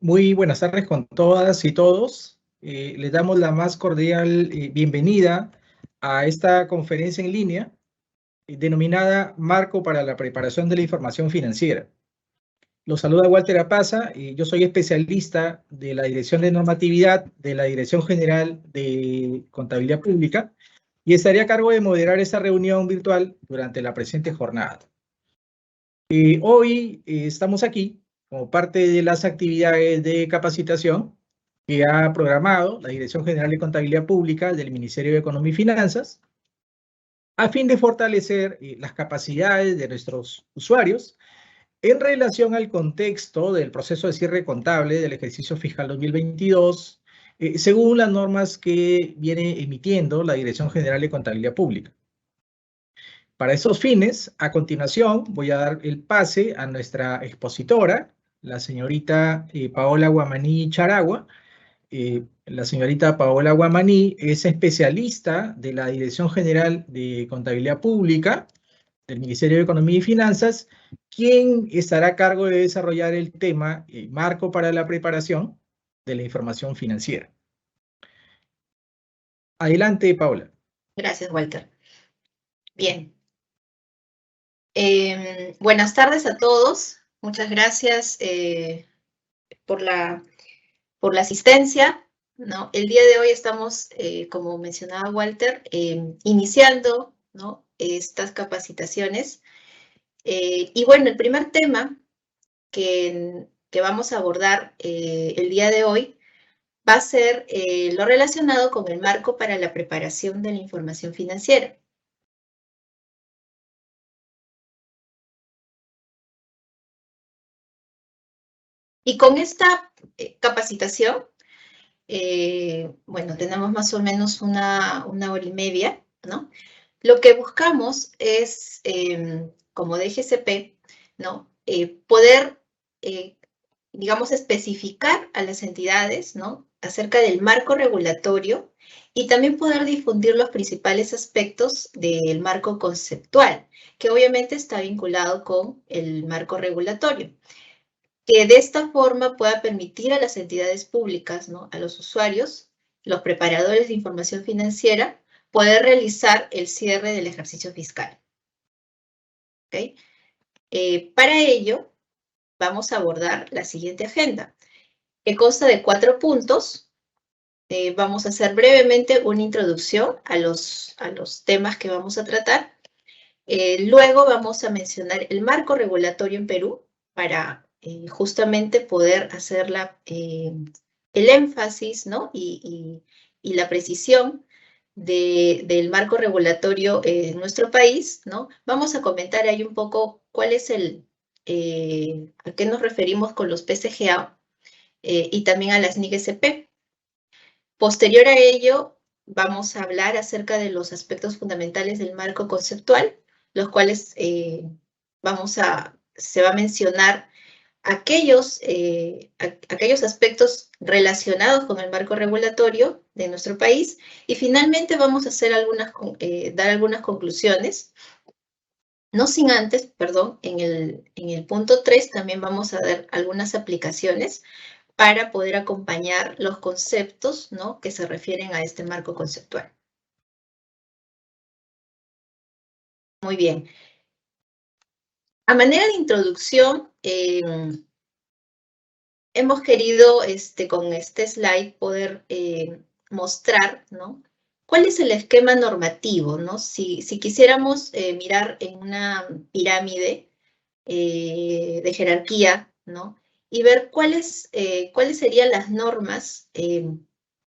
Muy buenas tardes con todas y todos. Les damos la más cordial bienvenida a esta conferencia en línea denominada Marco para la Preparación de la Información Financiera. Los saluda Walter Apaza y yo soy especialista de la Dirección de Normatividad de la Dirección General de Contabilidad Pública y estaré a cargo de moderar esta reunión virtual durante la presente jornada. Hoy estamos aquí como parte de las actividades de capacitación que ha programado la Dirección General de Contabilidad Pública del Ministerio de Economía y Finanzas a fin de fortalecer las capacidades de nuestros usuarios en relación al contexto del proceso de cierre contable del ejercicio fiscal 2022, según las normas que viene emitiendo la Dirección General de Contabilidad Pública. Para esos fines, a continuación, voy a dar el pase a nuestra expositora, la señorita Paola Guamaní Charagua. La señorita Paola Guamaní es especialista de la Dirección General de Contabilidad Pública del Ministerio de Economía y Finanzas, quien estará a cargo de desarrollar el tema Marco para la Preparación de la Información Financiera. Adelante, Paola. Gracias, Walter. Bien. Buenas tardes a todos. Muchas gracias por la asistencia, ¿no? El día de hoy estamos, como mencionaba Walter, iniciando, ¿no?, estas capacitaciones. Y bueno, el primer tema que vamos a abordar el día de hoy va a ser lo relacionado con el marco para la preparación de la información financiera. Y con esta capacitación, bueno, tenemos más o menos una hora y media, ¿no? Lo que buscamos es, como DGCP, ¿no?, poder, digamos, especificar a las entidades, ¿no?, acerca del marco regulatorio y también poder difundir los principales aspectos del marco conceptual, que obviamente está vinculado con el marco regulatorio, que de esta forma pueda permitir a las entidades públicas, ¿no?, a los usuarios, los preparadores de información financiera, poder realizar el cierre del ejercicio fiscal. ¿Okay? Para ello, vamos a abordar la siguiente agenda, que consta de 4 puntos. Vamos a hacer brevemente una introducción a los temas que vamos a tratar. Luego vamos a mencionar el marco regulatorio en Perú para justamente poder hacer el énfasis, ¿no?, y la precisión del marco regulatorio en nuestro país, ¿no? Vamos a comentar ahí un poco cuál es a qué nos referimos con los PCGA y también a las NIC-SP. Posterior a ello, vamos a hablar acerca de los aspectos fundamentales del marco conceptual, los cuales se va a mencionar aquellos aspectos relacionados con el marco regulatorio de nuestro país, y finalmente vamos a hacer dar algunas conclusiones. No sin antes, perdón, en el punto 3 también vamos a dar algunas aplicaciones para poder acompañar los conceptos, ¿no?, que se refieren a este marco conceptual. Muy bien. A manera de introducción, hemos querido con este slide poder mostrar, ¿no?, cuál es el esquema normativo, ¿no? Si quisiéramos mirar en una pirámide de jerarquía, ¿no?, y ver cuáles serían las normas,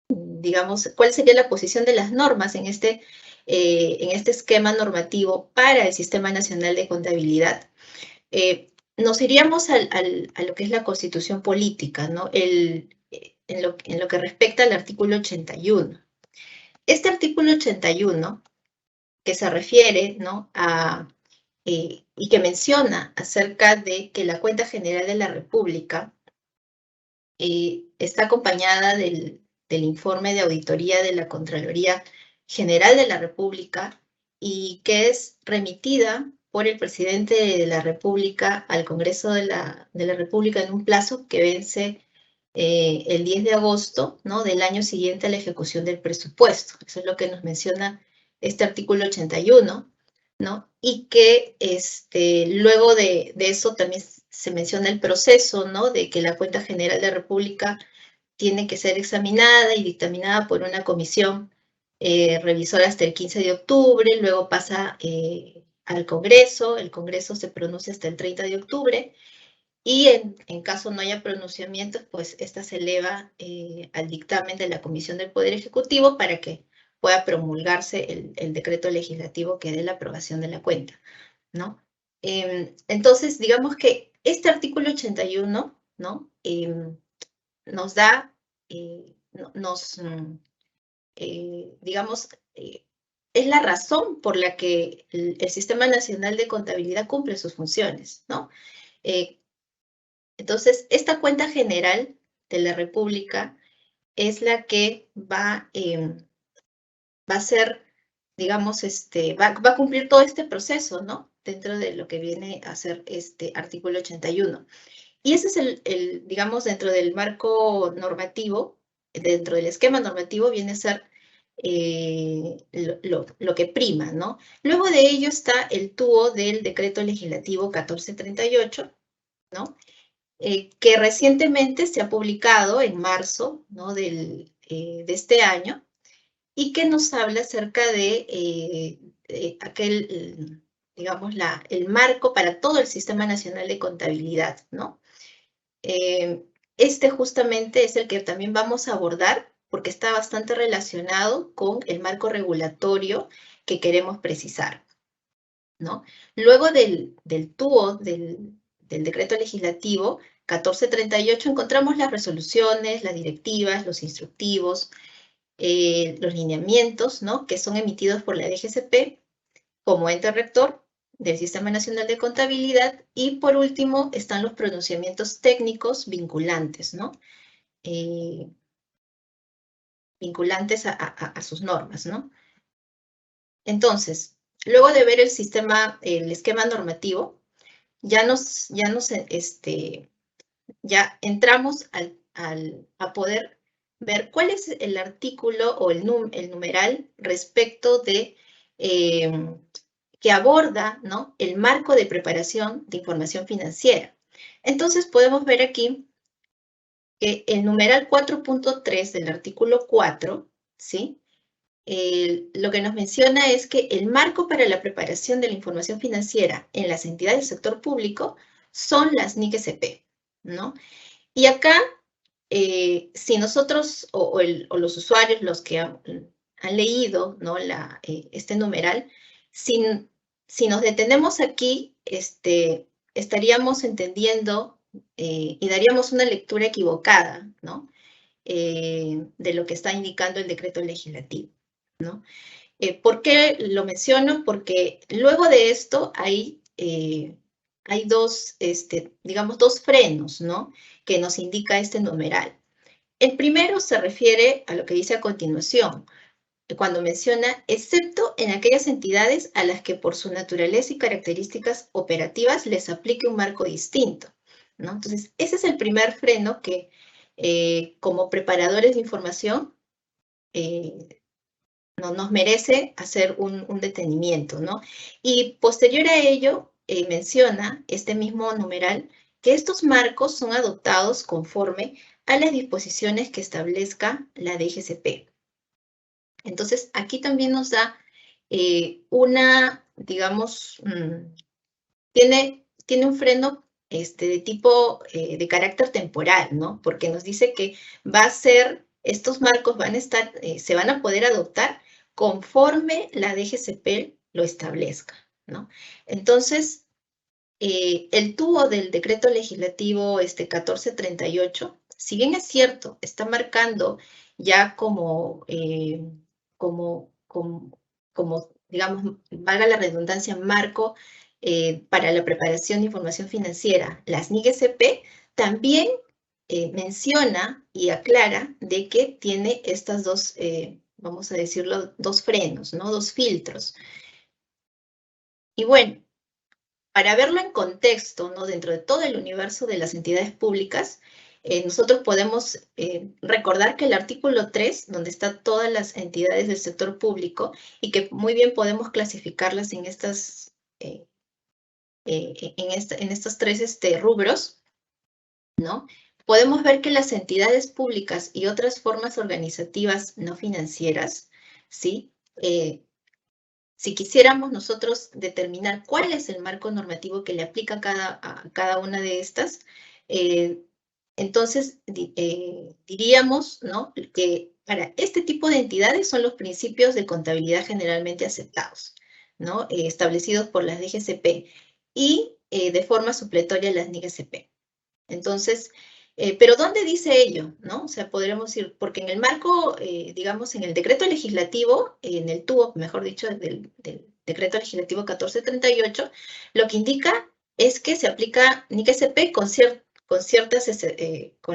digamos, cuál sería la posición de las normas en este esquema normativo para el Sistema Nacional de Contabilidad. Nos iríamos a lo que es la Constitución Política, ¿no?, en lo que respecta al artículo 81. Este artículo 81, que se refiere, ¿no?, y que menciona acerca de que la Cuenta General de la República está acompañada del informe de auditoría de la Contraloría General de la República y que es remitida por el presidente de la República al Congreso de la República en un plazo que vence el 10 de agosto, ¿no?, del año siguiente a la ejecución del presupuesto. Eso es lo que nos menciona este artículo 81, ¿no? Y que luego de eso también se menciona el proceso, ¿no?, de que la cuenta general de la República tiene que ser examinada y dictaminada por una comisión revisora hasta el 15 de octubre, luego pasa al Congreso, el Congreso se pronuncia hasta el 30 de octubre, y en caso no haya pronunciamientos, pues esta se eleva al dictamen de la Comisión del Poder Ejecutivo para que pueda promulgarse el decreto legislativo que dé la aprobación de la cuenta, ¿no? Entonces, digamos que este artículo 81, ¿no?, nos da, digamos, es la razón por la que el Sistema Nacional de Contabilidad cumple sus funciones, ¿no? Entonces, esta cuenta general de la República es la que va a ser, digamos, va a cumplir todo este proceso, ¿no?, dentro de lo que viene a ser este artículo 81. Y ese es digamos, dentro del marco normativo, dentro del esquema normativo viene a ser lo que prima, ¿no? Luego de ello está el TUO del decreto legislativo 1438, ¿no?, que recientemente se ha publicado en marzo, ¿no?, de este año, y que nos habla acerca de aquel, digamos, el marco para todo el Sistema Nacional de Contabilidad, ¿no? Justamente es el que también vamos a abordar porque está bastante relacionado con el marco regulatorio que queremos precisar, ¿no? Luego del TUO, del decreto legislativo 1438, encontramos las resoluciones, las directivas, los instructivos, los lineamientos, ¿no?, que son emitidos por la DGCP como ente rector del Sistema Nacional de Contabilidad, y por último están los pronunciamientos técnicos vinculantes, ¿no?, vinculantes a sus normas, ¿no? Entonces, luego de ver el esquema normativo, ya entramos a poder ver cuál es el artículo o el numeral respecto de que aborda, ¿no?, el marco de preparación de información financiera. Entonces podemos ver aquí que el numeral 4.3 del artículo 4, ¿sí?, lo que nos menciona es que el marco para la preparación de la información financiera en las entidades del sector público son las NIC-SP, ¿no? Y acá, si nosotros o los usuarios, los que han leído, ¿no?, este numeral, si nos detenemos aquí, estaríamos entendiendo y daríamos una lectura equivocada, ¿no?, de lo que está indicando el decreto legislativo, ¿no? ¿Por qué lo menciono? Porque luego de esto hay dos, digamos, dos frenos, ¿no?, que nos indica este numeral. El primero se refiere a lo que dice a continuación, cuando menciona, excepto en aquellas entidades a las que por su naturaleza y características operativas les aplique un marco distinto, ¿no? Entonces, ese es el primer freno que, como preparadores de información, nos merece hacer un detenimiento, ¿no? Y posterior a ello, menciona este mismo numeral que estos marcos son adoptados conforme a las disposiciones que establezca la DGCP. Entonces, aquí también nos da digamos, tiene un freno de tipo, de carácter temporal, ¿no? Porque nos dice que estos marcos se van a poder adoptar conforme la DGCP lo establezca, ¿no? Entonces, el TUO del decreto legislativo 1438, si bien es cierto, está marcando ya como, digamos, valga la redundancia, marco para la preparación de información financiera, las NIC-SP, también menciona y aclara de que tiene estas dos, vamos a decirlo, dos frenos, ¿no?, dos filtros. Y bueno, para verlo en contexto, ¿no?, dentro de todo el universo de las entidades públicas, nosotros podemos recordar que el artículo 3, donde están todas las entidades del sector público, y que muy bien podemos clasificarlas en estas, en estos tres rubros, ¿no? Podemos ver que las entidades públicas y otras formas organizativas no financieras, ¿sí? Si quisiéramos nosotros determinar cuál es el marco normativo que le aplica a cada una de estas, entonces diríamos, ¿no?, que para este tipo de entidades son los principios de contabilidad generalmente aceptados, ¿no?, establecidos por las DGCP y de forma supletoria las NIGCP. Entonces, pero ¿dónde dice ello? ¿No? O sea, podremos ir, porque en el marco, digamos, en el decreto legislativo, en el tubo, mejor dicho, del decreto legislativo 1438, lo que indica es que se aplica NIGCP con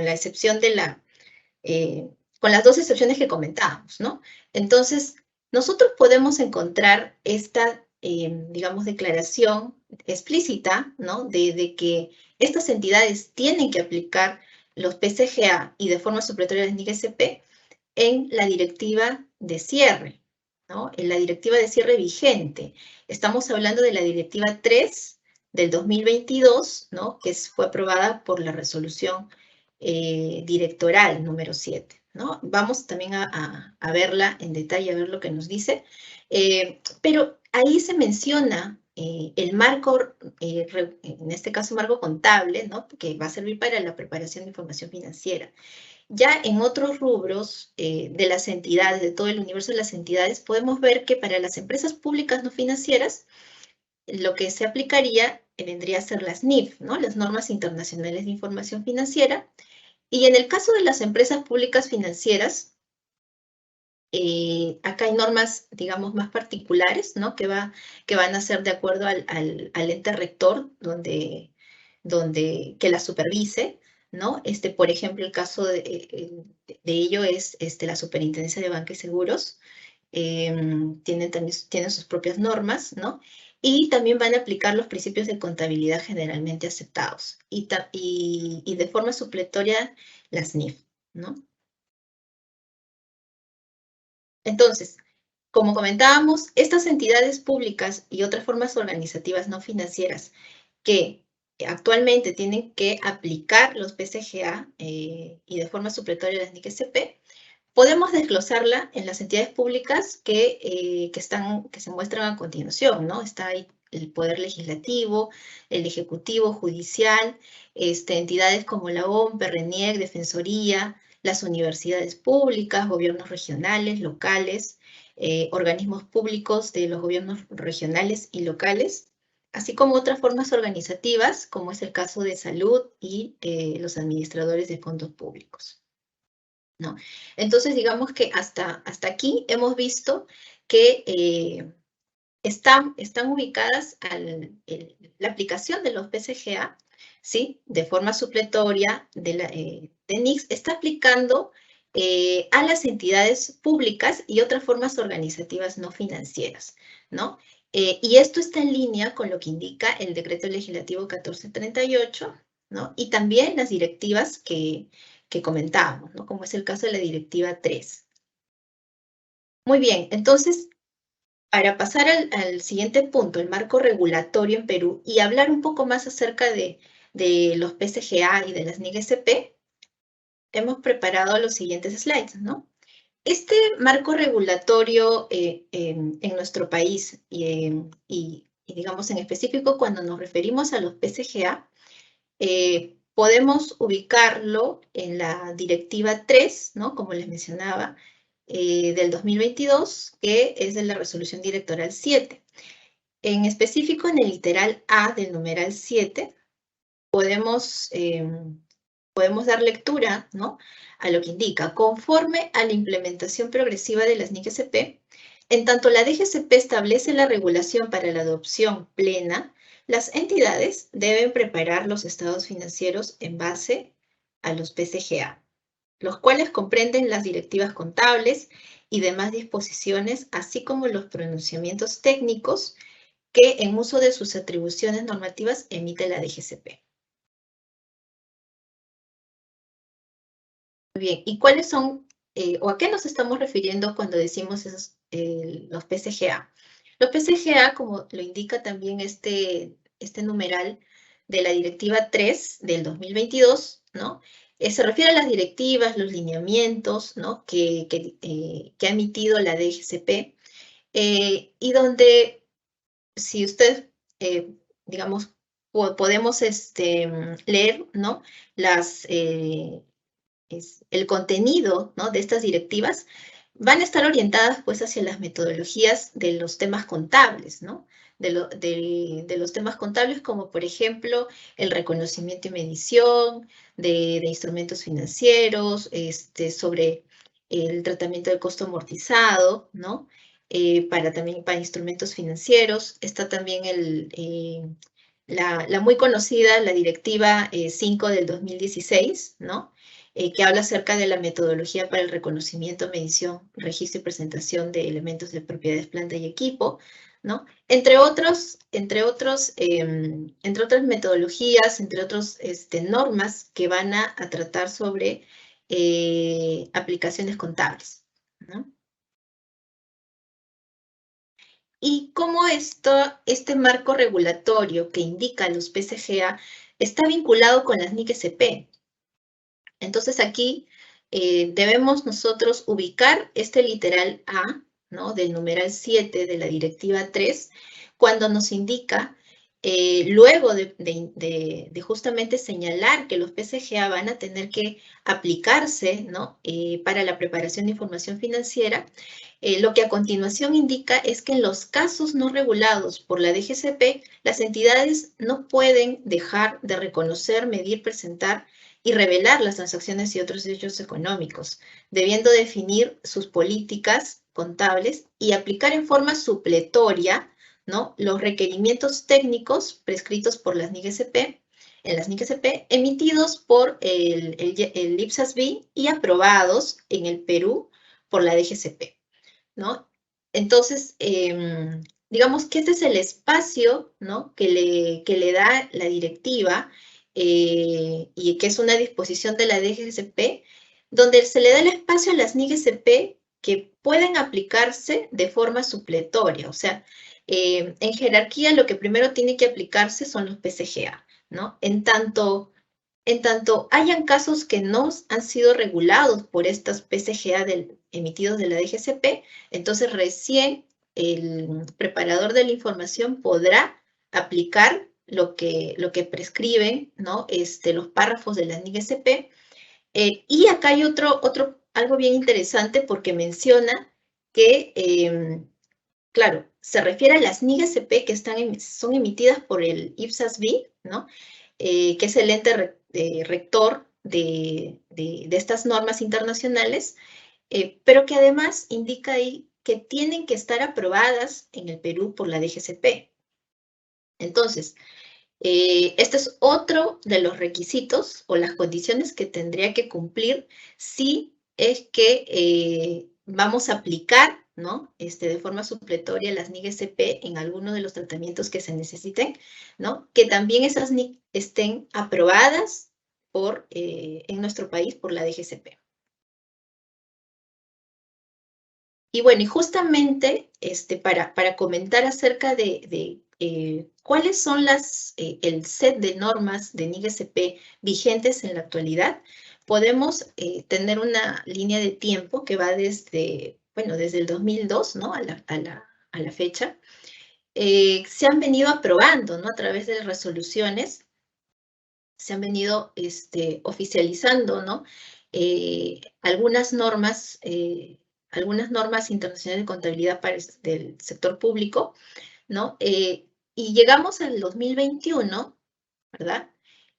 la excepción de con las dos excepciones que comentábamos, ¿no? Entonces, nosotros podemos encontrar esta, digamos, declaración explícita, ¿no?, de que estas entidades tienen que aplicar los PCGA y de forma supletoria del NIGCP en la directiva de cierre, ¿no?, en la directiva de cierre vigente. Estamos hablando de la directiva 3 del 2022, ¿no?, que fue aprobada por la resolución directoral número 7, ¿no? Vamos también a verla en detalle, a ver lo que nos dice. Pero ahí se menciona el marco, en este caso marco contable, ¿no?, que va a servir para la preparación de información financiera. Ya en otros rubros de las entidades, de todo el universo de las entidades, podemos ver que para las empresas públicas no financieras, lo que se aplicaría vendría a ser las NIF, ¿no?, las normas internacionales de información financiera. Y en el caso de las empresas públicas financieras, acá hay normas, digamos, más particulares, ¿no?, que van a ser de acuerdo al ente rector que la supervise, ¿no? Por ejemplo, el caso de ello es la Superintendencia de Banca y Seguros. Tienen sus propias normas, ¿no? Y también van a aplicar los principios de contabilidad generalmente aceptados. Y de forma supletoria, las NIF, ¿no? Entonces, como comentábamos, estas entidades públicas y otras formas organizativas no financieras que actualmente tienen que aplicar los PCGA y de forma supletoria las NIGCP, podemos desglosarla en las entidades públicas que se muestran a continuación, ¿no? Está ahí el Poder Legislativo, el Ejecutivo, Judicial, entidades como la OMP, RENIEC, Defensoría, las universidades públicas, gobiernos regionales, locales, organismos públicos de los gobiernos regionales y locales, así como otras formas organizativas, como es el caso de salud y los administradores de fondos públicos, ¿no? Entonces, digamos que hasta aquí hemos visto que están ubicadas la aplicación de los PCGA, ¿sí?, de forma supletoria de NICS, está aplicando a las entidades públicas y otras formas organizativas no financieras, ¿no? Y esto está en línea con lo que indica el Decreto Legislativo 1438, ¿no? Y también las directivas que comentábamos, ¿no?, como es el caso de la Directiva 3. Muy bien, entonces, para pasar al siguiente punto, el marco regulatorio en Perú, y hablar un poco más acerca de los PCGA y de las NIGCP, hemos preparado los siguientes slides, ¿no? Este marco regulatorio en nuestro país, y digamos en específico cuando nos referimos a los PCGA, podemos ubicarlo en la Directiva 3, ¿no?, como les mencionaba, del 2022, que es de la Resolución Directoral 7. En específico, en el literal A del numeral 7, podemos dar lectura, ¿no?, a lo que indica: conforme a la implementación progresiva de las NIGCP, en tanto la DGCP establece la regulación para la adopción plena, las entidades deben preparar los estados financieros en base a los PCGA, los cuales comprenden las directivas contables y demás disposiciones, así como los pronunciamientos técnicos que, en uso de sus atribuciones normativas, emite la DGCP. bien, ¿y cuáles son, o a qué nos estamos refiriendo cuando decimos los PCGA? Los PCGA, como lo indica también este numeral de la Directiva 3 del 2022, ¿no? Se refiere a las directivas, los lineamientos, ¿no? que ha emitido la DGCP, y donde, si usted, digamos, podemos leer, ¿no? El contenido, ¿no? de estas directivas van a estar orientadas pues hacia las metodologías de los temas contables, ¿no? De los temas contables como por ejemplo el reconocimiento y medición de instrumentos financieros, sobre el tratamiento del costo amortizado, ¿no? También para instrumentos financieros. Está también la muy conocida, la Directiva 5 del 2016, ¿no? Que habla acerca de la metodología para el reconocimiento, medición, registro y presentación de elementos de propiedades, planta y equipo, ¿no? Entre otras metodologías, entre otras normas que van a tratar sobre aplicaciones contables, ¿no? Y cómo este marco regulatorio que indica los PCGA está vinculado con las NIC-SP. Entonces aquí debemos nosotros ubicar este literal A, ¿no? Del numeral 7 de la Directiva 3, cuando nos indica, luego de justamente señalar que los PCGA van a tener que aplicarse, ¿no? Para la preparación de información financiera, lo que a continuación indica es que en los casos no regulados por la DGCP, las entidades no pueden dejar de reconocer, medir, presentar y revelar las transacciones y otros hechos económicos, debiendo definir sus políticas contables y aplicar en forma supletoria, ¿no? los requerimientos técnicos prescritos por las NIC-SP, en las NIC-SP, emitidos por el IPSAS-B y aprobados en el Perú por la DGCP, ¿no? Entonces, digamos que este es el espacio, ¿no? que le da la directiva, y que es una disposición de la DGCP, donde se le da el espacio a las NIC-SP que pueden aplicarse de forma supletoria. O sea, en jerarquía lo que primero tiene que aplicarse son los PCGA, ¿no? En tanto hayan casos que no han sido regulados por estas PCGA emitidos de la DGCP, entonces recién el preparador de la información podrá aplicar lo que prescriben, ¿no? Los párrafos de la NIC-SP. Y acá hay algo bien interesante porque menciona que, claro, se refiere a las NIC-SP que son emitidas por el IPSAS-B, ¿no? Que es el ente rector de estas normas internacionales, pero que además indica ahí que tienen que estar aprobadas en el Perú por la DGCP. Entonces, este es otro de los requisitos o las condiciones que tendría que cumplir si es que vamos a aplicar, ¿no? de forma supletoria las NIC-SP en alguno de los tratamientos que se necesiten, ¿no? Que también esas NIC estén aprobadas en nuestro país por la DGCP. Y bueno, y justamente para comentar acerca de cuáles son el set de normas de NIC-SP vigentes en la actualidad, podemos tener una línea de tiempo que va desde el 2002, ¿no? a la fecha. Se han venido aprobando, ¿no? A través de resoluciones, se han venido oficializando, ¿no? Algunas normas internacionales de contabilidad del sector público, ¿no? Y llegamos al 2021, ¿verdad?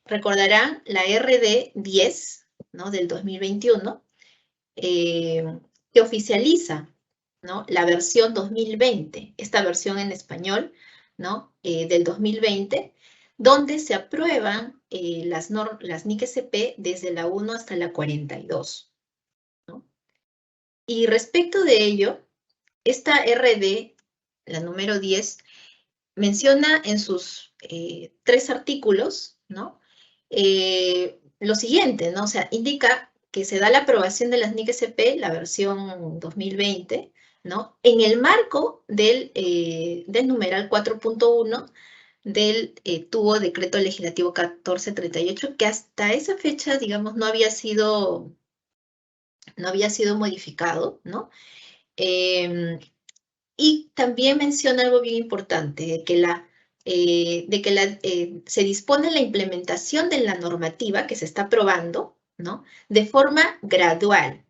Recordarán la RD 10, ¿no? Del 2021, que oficializa, ¿no? La versión 2020, esta versión en español, ¿no? Del 2020, donde se aprueban las NIC-SP desde la 1 hasta la 42, ¿no? Y respecto de ello, esta RD, la número 10, menciona en sus 3 artículos, ¿no? Lo siguiente, ¿no? O sea, indica que se da la aprobación de las NIC-SP, la versión 2020, ¿no? En el marco del numeral 4.1 del tubo decreto legislativo 1438, que hasta esa fecha, digamos, no había sido modificado, ¿no? Y también menciona algo bien importante, de que se dispone la implementación de la normativa que se está aprobando, ¿no? De forma gradual,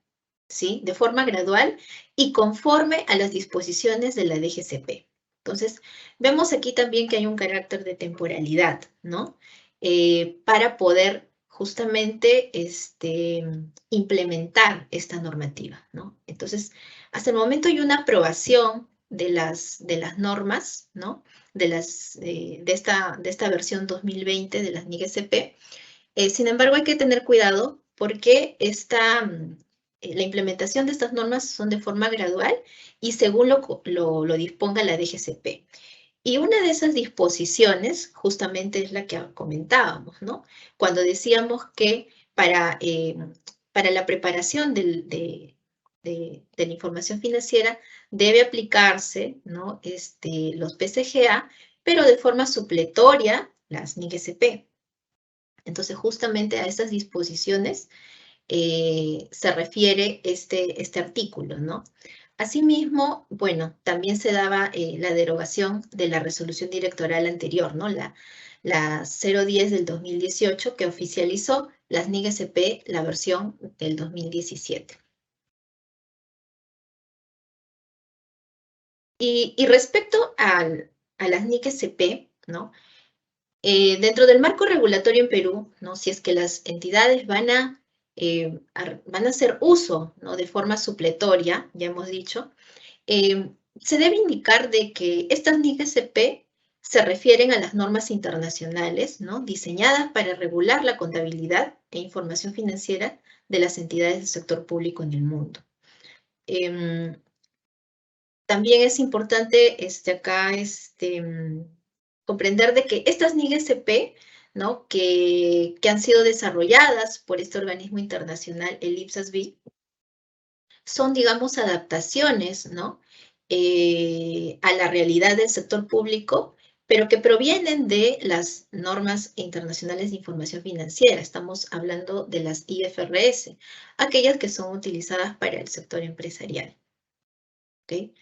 ¿sí? De forma gradual y conforme a las disposiciones de la DGCP. Entonces, vemos aquí también que hay un carácter de temporalidad, ¿no? Para poder justamente implementar esta normativa, ¿no? Entonces, hasta el momento hay una aprobación de las normas, ¿no? De esta versión 2020 de las NIC-SP. Sin embargo, hay que tener cuidado porque la implementación de estas normas son de forma gradual y según lo disponga la DGCP. Y una de esas disposiciones justamente es la que comentábamos, ¿no? Cuando decíamos que para la preparación de la información financiera debe aplicarse, ¿no? Los PCGA, pero de forma supletoria las NIC-SP. Entonces, justamente a estas disposiciones se refiere este artículo, ¿no? Asimismo, bueno, también se daba la derogación de la resolución directoral anterior, ¿no? La 010 del 2018, que oficializó las NIC-SP, la versión del 2017. Y respecto a las NIC-SP, ¿no? Dentro del marco regulatorio en Perú, ¿no? Si es que las entidades van a hacer uso, ¿no? De forma supletoria, ya hemos dicho, se debe indicar de que estas NIC-SP se refieren a las normas internacionales, ¿no? Diseñadas para regular la contabilidad e información financiera de las entidades del sector público en el mundo. También es importante acá comprender de que estas NIC-SP, ¿no? que han sido desarrolladas por este organismo internacional, el IPSAS-B, son, digamos, adaptaciones, ¿no? A la realidad del sector público, pero que provienen de las normas internacionales de información financiera. Estamos hablando de las IFRS, aquellas que son utilizadas para el sector empresarial. ¿Okay?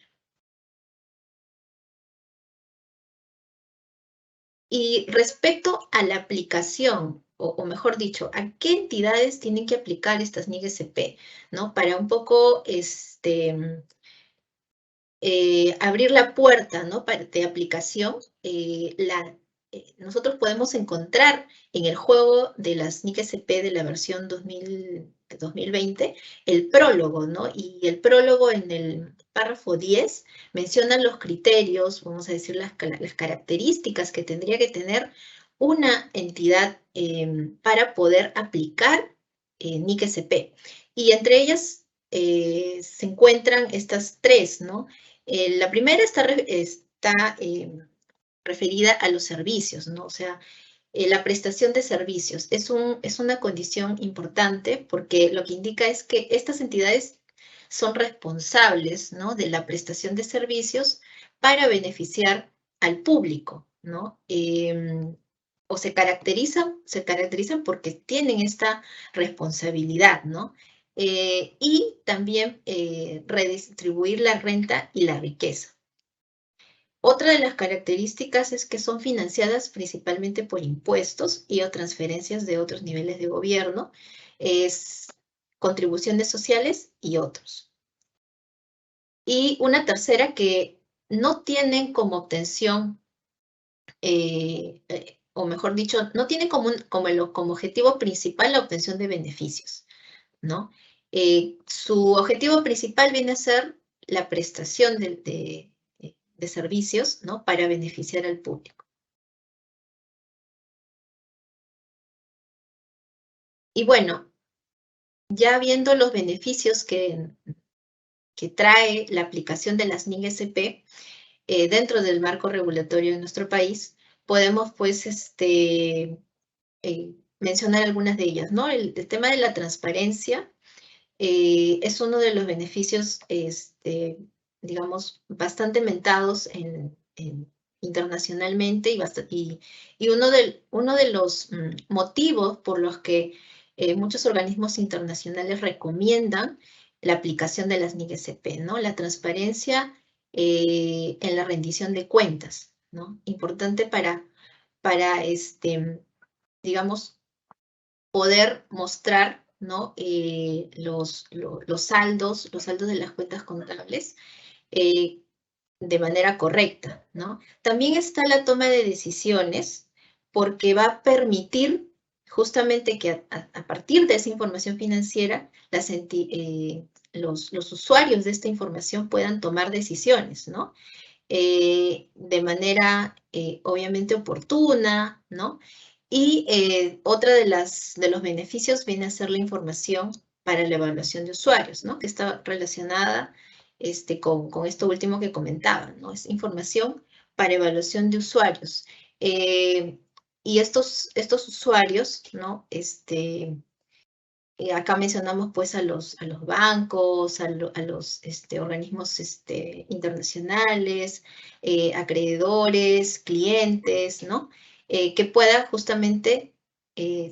Y respecto a la aplicación, o mejor dicho, ¿a qué entidades tienen que aplicar estas NIC-SP? ¿No? Para un poco abrir la puerta, ¿no? de aplicación, nosotros podemos encontrar en el juego de las NIC-SP de la versión 2020 el prólogo, ¿no? Y el prólogo en el párrafo 10 menciona los criterios, vamos a decir las características que tendría que tener una entidad para poder aplicar NIC-SP. Y entre ellas se encuentran estas tres, ¿no? La primera está referida a los servicios, ¿no? O sea, la prestación de servicios es una condición importante porque lo que indica es que estas entidades son responsables, ¿no? De la prestación de servicios para beneficiar al público, ¿no? O se caracterizan porque tienen esta responsabilidad, ¿no? Y también redistribuir la renta y la riqueza. Otra de las características es que son financiadas principalmente por impuestos y o transferencias de otros niveles de gobierno, contribuciones sociales y otros. Y una tercera que no tienen como obtención, o mejor dicho, no tienen como objetivo principal la obtención de beneficios, ¿no? Su objetivo principal viene a ser la prestación de servicios, ¿no? Para beneficiar al público. Y bueno, ya viendo los beneficios que trae la aplicación de las NIC-SP dentro del marco regulatorio de nuestro país, podemos pues mencionar algunas de ellas, ¿no? El tema de la transparencia Es uno de los beneficios, digamos, bastante mentados internacionalmente y uno de los motivos por los que muchos organismos internacionales recomiendan la aplicación de las NIC-SP, ¿no? La transparencia en la rendición de cuentas, ¿no? Importante para digamos, poder mostrar, ¿no? Los saldos de las cuentas contables eh, de manera correcta, ¿no? También está la toma de decisiones porque va a permitir justamente que a partir de esa información financiera los usuarios de esta información puedan tomar decisiones, ¿no? De manera obviamente oportuna, ¿no? Y otra de los beneficios viene a ser la información para la evaluación de usuarios, ¿no? Que está relacionada con esto último que comentaba, ¿no? Es información para evaluación de usuarios. Y estos usuarios, ¿no? Acá mencionamos pues a los bancos, a los organismos internacionales, acreedores, clientes, ¿no? Que puedan justamente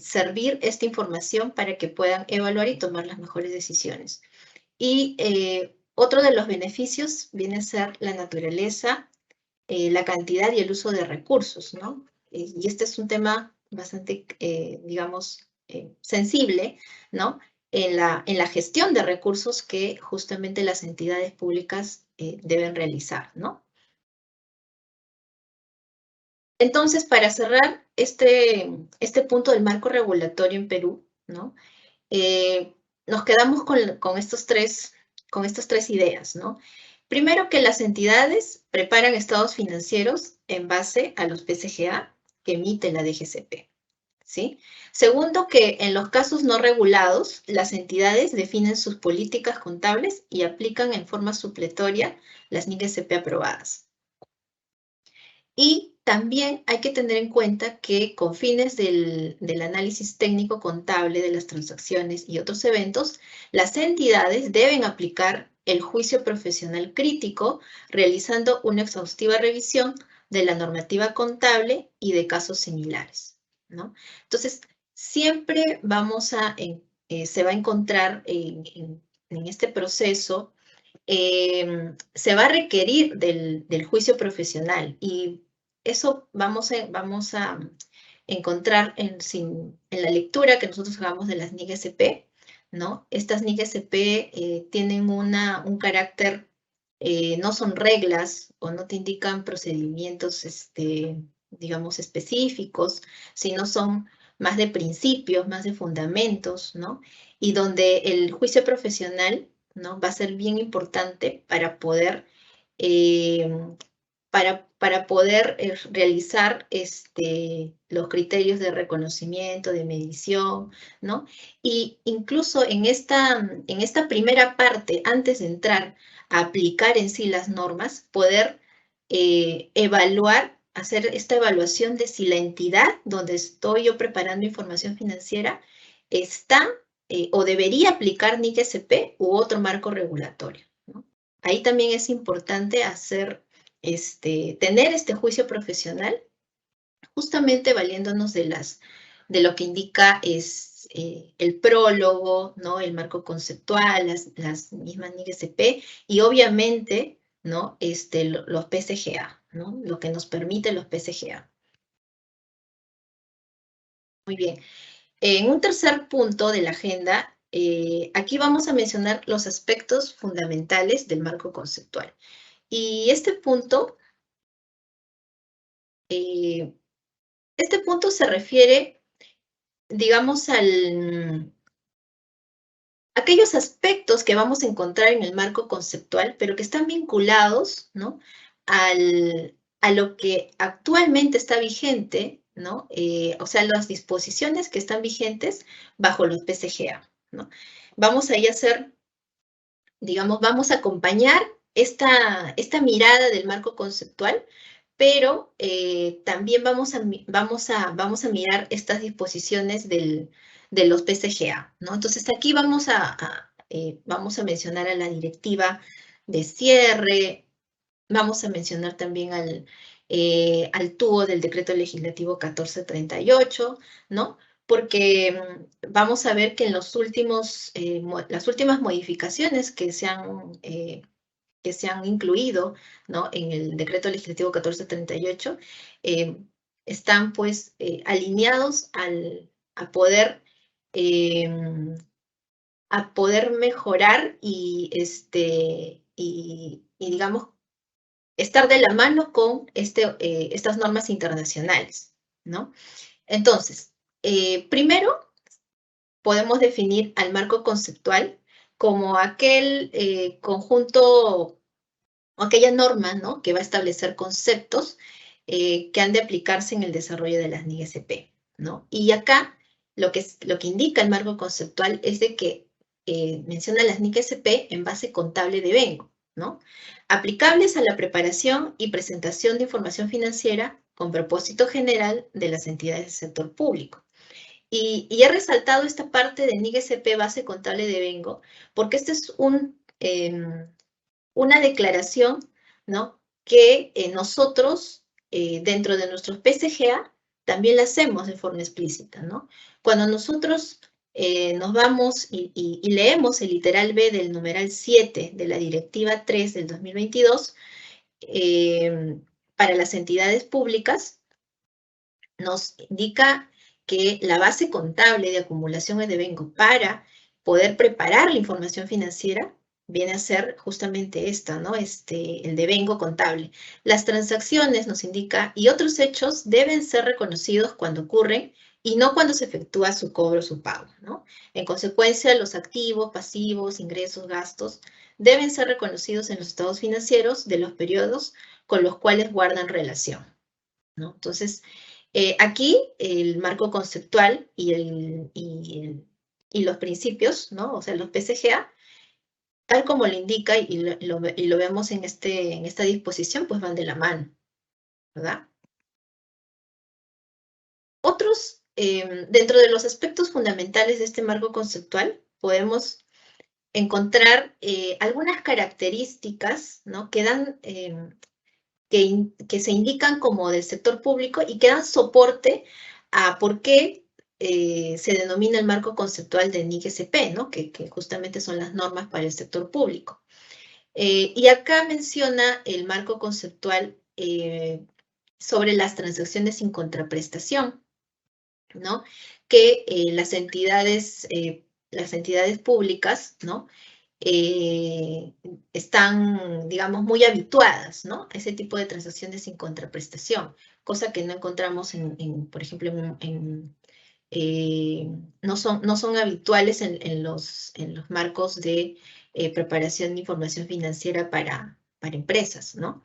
servir esta información para que puedan evaluar y tomar las mejores decisiones. Y otro de los beneficios viene a ser la naturaleza, la cantidad y el uso de recursos, ¿no? Y este es un tema bastante, digamos, sensible, ¿no? En la gestión de recursos que justamente las entidades públicas deben realizar, ¿no? Entonces, para cerrar este punto del marco regulatorio en Perú, ¿no? Nos quedamos con estas tres ideas, ¿no? Primero, que las entidades preparan estados financieros en base a los PCGA que emite la DGCP, ¿sí? Segundo, que en los casos no regulados, las entidades definen sus políticas contables y aplican en forma supletoria las NIC-SP aprobadas. Y también hay que tener en cuenta que con fines del análisis técnico contable de las transacciones y otros eventos, las entidades deben aplicar el juicio profesional crítico, realizando una exhaustiva revisión de la normativa contable y de casos similares, ¿no? Entonces, siempre se va a encontrar en este proceso se va a requerir del juicio profesional y eso vamos a encontrar en la lectura que nosotros hagamos de las NIC-SP, ¿no? Estas NIC-SP tienen un carácter, no son reglas o no te indican procedimientos, digamos, específicos, sino son más de principios, más de fundamentos, ¿no? Y donde el juicio profesional, ¿no? Va a ser bien importante para poder, realizar los criterios de reconocimiento, de medición, ¿no? Y incluso en esta primera parte, antes de entrar a aplicar en sí las normas, poder hacer esta evaluación de si la entidad donde estoy yo preparando información financiera está o debería aplicar NIC-SP u otro marco regulatorio, ¿no? Ahí también es importante tener este juicio profesional, justamente valiéndonos de lo que indica el prólogo, ¿no? El marco conceptual, las mismas NIC-SP y obviamente, ¿no? Los PCGA, ¿no? Lo que nos permite los PCGA. Muy bien. En un tercer punto de la agenda, aquí vamos a mencionar los aspectos fundamentales del marco conceptual. Y este punto se refiere, digamos, a aquellos aspectos que vamos a encontrar en el marco conceptual, pero que están vinculados, ¿no? A lo que actualmente está vigente, ¿no? O sea, las disposiciones que están vigentes bajo los PCGA, ¿no? Vamos a hacer, digamos, vamos a acompañar esta mirada del marco conceptual, pero también vamos a mirar estas disposiciones de los PCGA, ¿no? Entonces aquí vamos a vamos a mencionar a la directiva de cierre, vamos a mencionar también al TUO del Decreto Legislativo 1438, ¿no? Porque vamos a ver que en las últimas modificaciones que se han incluido, ¿no?, en el Decreto Legislativo 1438, están pues alineados a poder mejorar y digamos, estar de la mano con estas normas internacionales, ¿no? Entonces, primero podemos definir al marco conceptual como aquel conjunto, o aquella norma, ¿no?, que va a establecer conceptos que han de aplicarse en el desarrollo de las NIGSP, ¿no? Y acá lo que indica el marco conceptual es de que menciona las NIGSP en base contable de Vengo, ¿no? Aplicables a la preparación y presentación de información financiera con propósito general de las entidades del sector público. Y he resaltado esta parte de NIGSP base contable de Vengo porque este es una declaración, ¿no?, que nosotros, dentro de nuestros PCGA, también la hacemos de forma explícita, ¿no? Cuando nosotros nos vamos y leemos el literal B del numeral 7 de la Directiva 3 del 2022, para las entidades públicas, nos indica que la base contable de acumulaciones de Vengo para poder preparar la información financiera viene a ser justamente esta, ¿no? El devengo contable. Las transacciones, nos indica, y otros hechos deben ser reconocidos cuando ocurren y no cuando se efectúa su cobro o su pago, ¿no? En consecuencia, los activos, pasivos, ingresos, gastos, deben ser reconocidos en los estados financieros de los periodos con los cuales guardan relación, ¿no? Entonces, aquí el marco conceptual y los principios, ¿no?, o sea, los PCGA, tal como lo indica y lo vemos en esta disposición, pues van de la mano, ¿verdad? Otros, dentro de los aspectos fundamentales de este marco conceptual, podemos encontrar algunas características, ¿no?, que dan, que se indican como del sector público y que dan soporte a por qué se denomina el marco conceptual de NIGSP, ¿no?, que justamente son las normas para el sector público. Y acá menciona el marco conceptual sobre las transacciones sin contraprestación, ¿no?, que las entidades públicas, ¿no?, están, digamos, muy habituadas, ¿no?, a ese tipo de transacciones sin contraprestación, cosa que no encontramos por ejemplo, no son habituales en los marcos de preparación de información financiera para empresas, ¿no?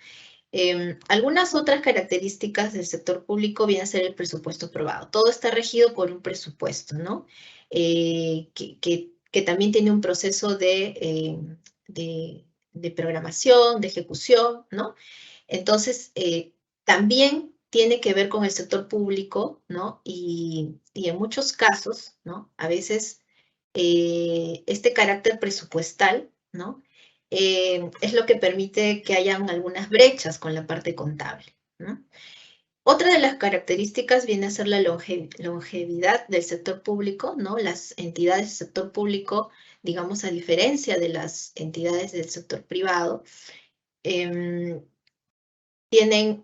Algunas otras características del sector público viene a ser el presupuesto aprobado. Todo está regido por un presupuesto, ¿no? Que también tiene un proceso de programación, de ejecución, ¿no? Entonces, también tiene que ver con el sector público, ¿no? Y en muchos casos, ¿no?, a veces este carácter presupuestal, ¿no?, es lo que permite que hayan algunas brechas con la parte contable, ¿no? Otra de las características viene a ser la longevidad del sector público, ¿no? Las entidades del sector público, digamos, a diferencia de las entidades del sector privado, tienen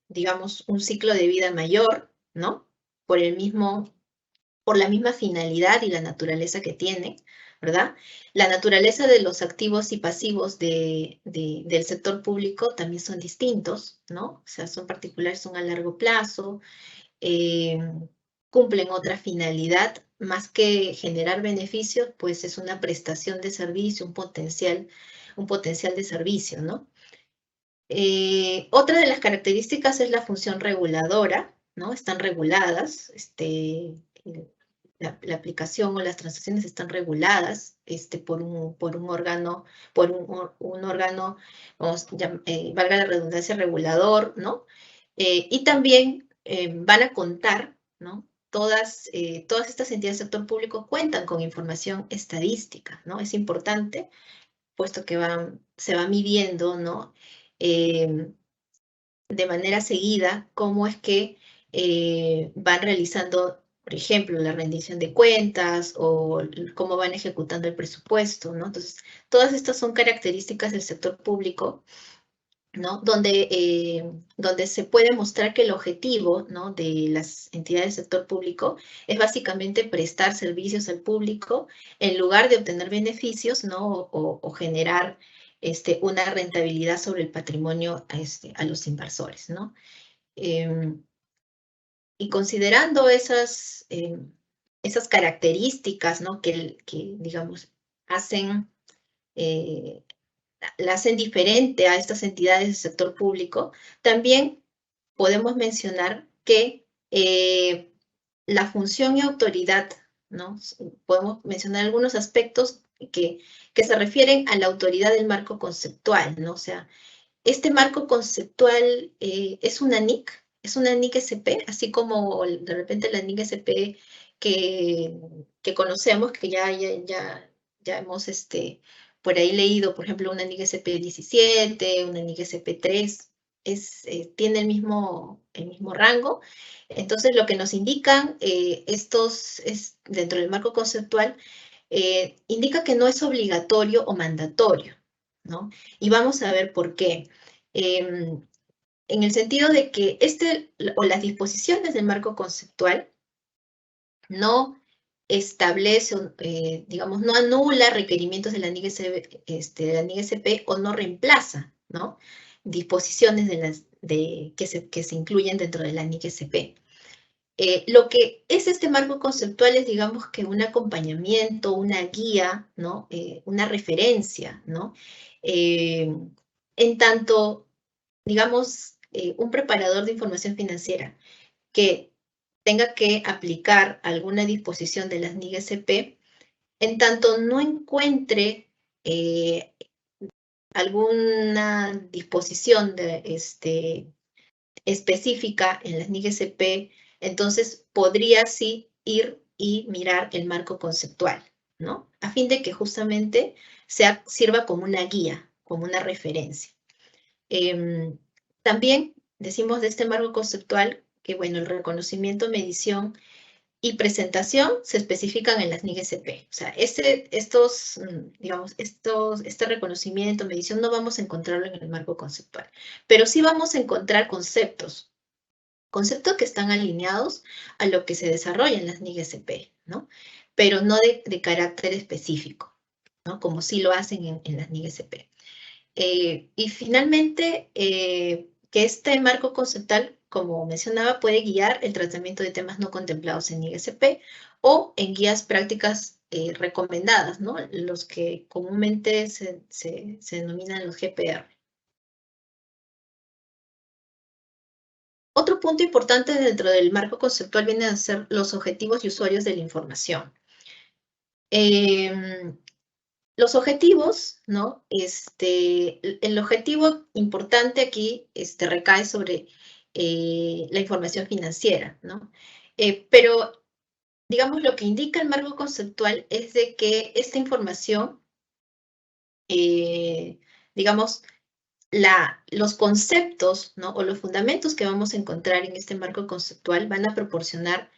digamos, un ciclo de vida mayor, ¿no?, por la misma finalidad y la naturaleza que tienen, ¿verdad? La naturaleza de los activos y pasivos del sector público también son distintos, ¿no? O sea, son particulares, son a largo plazo, cumplen otra finalidad, más que generar beneficios, pues es una prestación de servicio, un potencial de servicio, ¿no? Otra de las características es la función reguladora, ¿no? Están reguladas, la aplicación o las transacciones están reguladas por un órgano, valga la redundancia, regulador, ¿no? Y también van a contar, ¿no?, todas estas entidades del sector público cuentan con información estadística, ¿no? Es importante, puesto que se va midiendo, ¿no? De manera seguida cómo es que van realizando, por ejemplo, la rendición de cuentas o cómo van ejecutando el presupuesto, ¿no? Entonces, todas estas son características del sector público, ¿no? Donde se puede mostrar que el objetivo, ¿no? de las entidades del sector público es básicamente prestar servicios al público en lugar de obtener beneficios, ¿no? o generar una rentabilidad sobre el patrimonio a los inversores, ¿no? Y considerando esas características, ¿no? que digamos, la hacen diferente a estas entidades del sector público, también podemos mencionar que la función y autoridad, ¿no? Podemos mencionar algunos aspectos que se refieren a la autoridad del marco conceptual, ¿no? O sea, este marco conceptual es una NIC, SP, así como de repente la NIC SP que conocemos, que ya hemos por ahí leído, por ejemplo, una NIC SP 17, una NIC SP 3, tiene el mismo rango. Entonces, lo que nos indican dentro del marco conceptual, indica que no es obligatorio o mandatorio, ¿no? Y vamos a ver por qué. En el sentido de que las disposiciones del marco conceptual no establece, digamos, no anula requerimientos de la NIC SP o no reemplaza, ¿no? Disposiciones que se incluyen dentro de la NIC SP. Lo que es este marco conceptual es, digamos, que un acompañamiento, una guía, ¿no? Una referencia, ¿no? En tanto, digamos, un preparador de información financiera que tenga que aplicar alguna disposición de las NIC SP, en tanto no encuentre alguna disposición específica en las NIC SP, entonces podría sí ir y mirar el marco conceptual, ¿no? A fin de que justamente sirva como una guía, como una referencia. También decimos de este marco conceptual que, bueno, el reconocimiento, medición y presentación se especifican en las NIC SP. O sea, este reconocimiento, medición, no vamos a encontrarlo en el marco conceptual, pero sí vamos a encontrar conceptos que están alineados a lo que se desarrolla en las NIC SP, ¿no? Pero no de carácter específico, ¿no? Como sí lo hacen en las NIC SP. Y finalmente, que este marco conceptual, como mencionaba, puede guiar el tratamiento de temas no contemplados en ISP o en guías prácticas recomendadas, ¿no? Los que comúnmente se denominan los GPR. Otro punto importante dentro del marco conceptual viene a ser los objetivos y usuarios de la información. Los objetivos, ¿no? El objetivo importante aquí recae sobre la información financiera, ¿no? Pero, digamos, lo que indica el marco conceptual es de que esta información, digamos, los conceptos, ¿no? O los fundamentos que vamos a encontrar en este marco conceptual van a proporcionar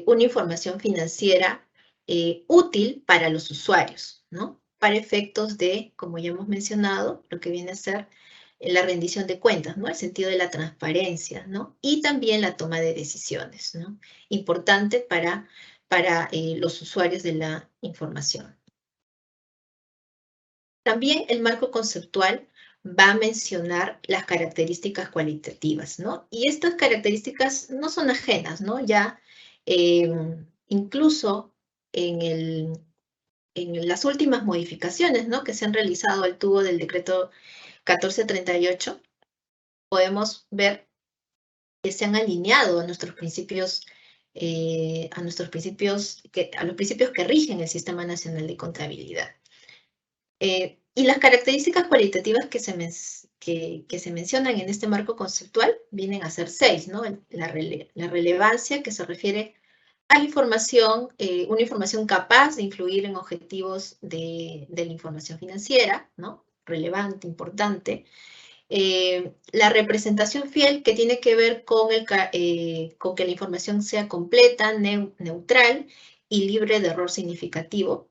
una información financiera útil para los usuarios, ¿no? Para efectos de, como ya hemos mencionado, lo que viene a ser la rendición de cuentas, ¿no? El sentido de la transparencia, ¿no? Y también la toma de decisiones, ¿no? Importante para los usuarios de la información. También el marco conceptual va a mencionar las características cualitativas, ¿no? Y estas características no son ajenas, ¿no? Ya incluso en las últimas modificaciones, ¿no? Que se han realizado al tubo del decreto 1438, podemos ver que se han alineado a nuestros principios, a los principios que rigen el Sistema Nacional de Contabilidad. Y las características cualitativas que que se mencionan en este marco conceptual vienen a ser 6, ¿no? La relevancia, que se refiere a la información, una información capaz de influir en objetivos de la información financiera, ¿no? Relevante, importante. La representación fiel, que tiene que ver con que la información sea completa, neutral y libre de error significativo.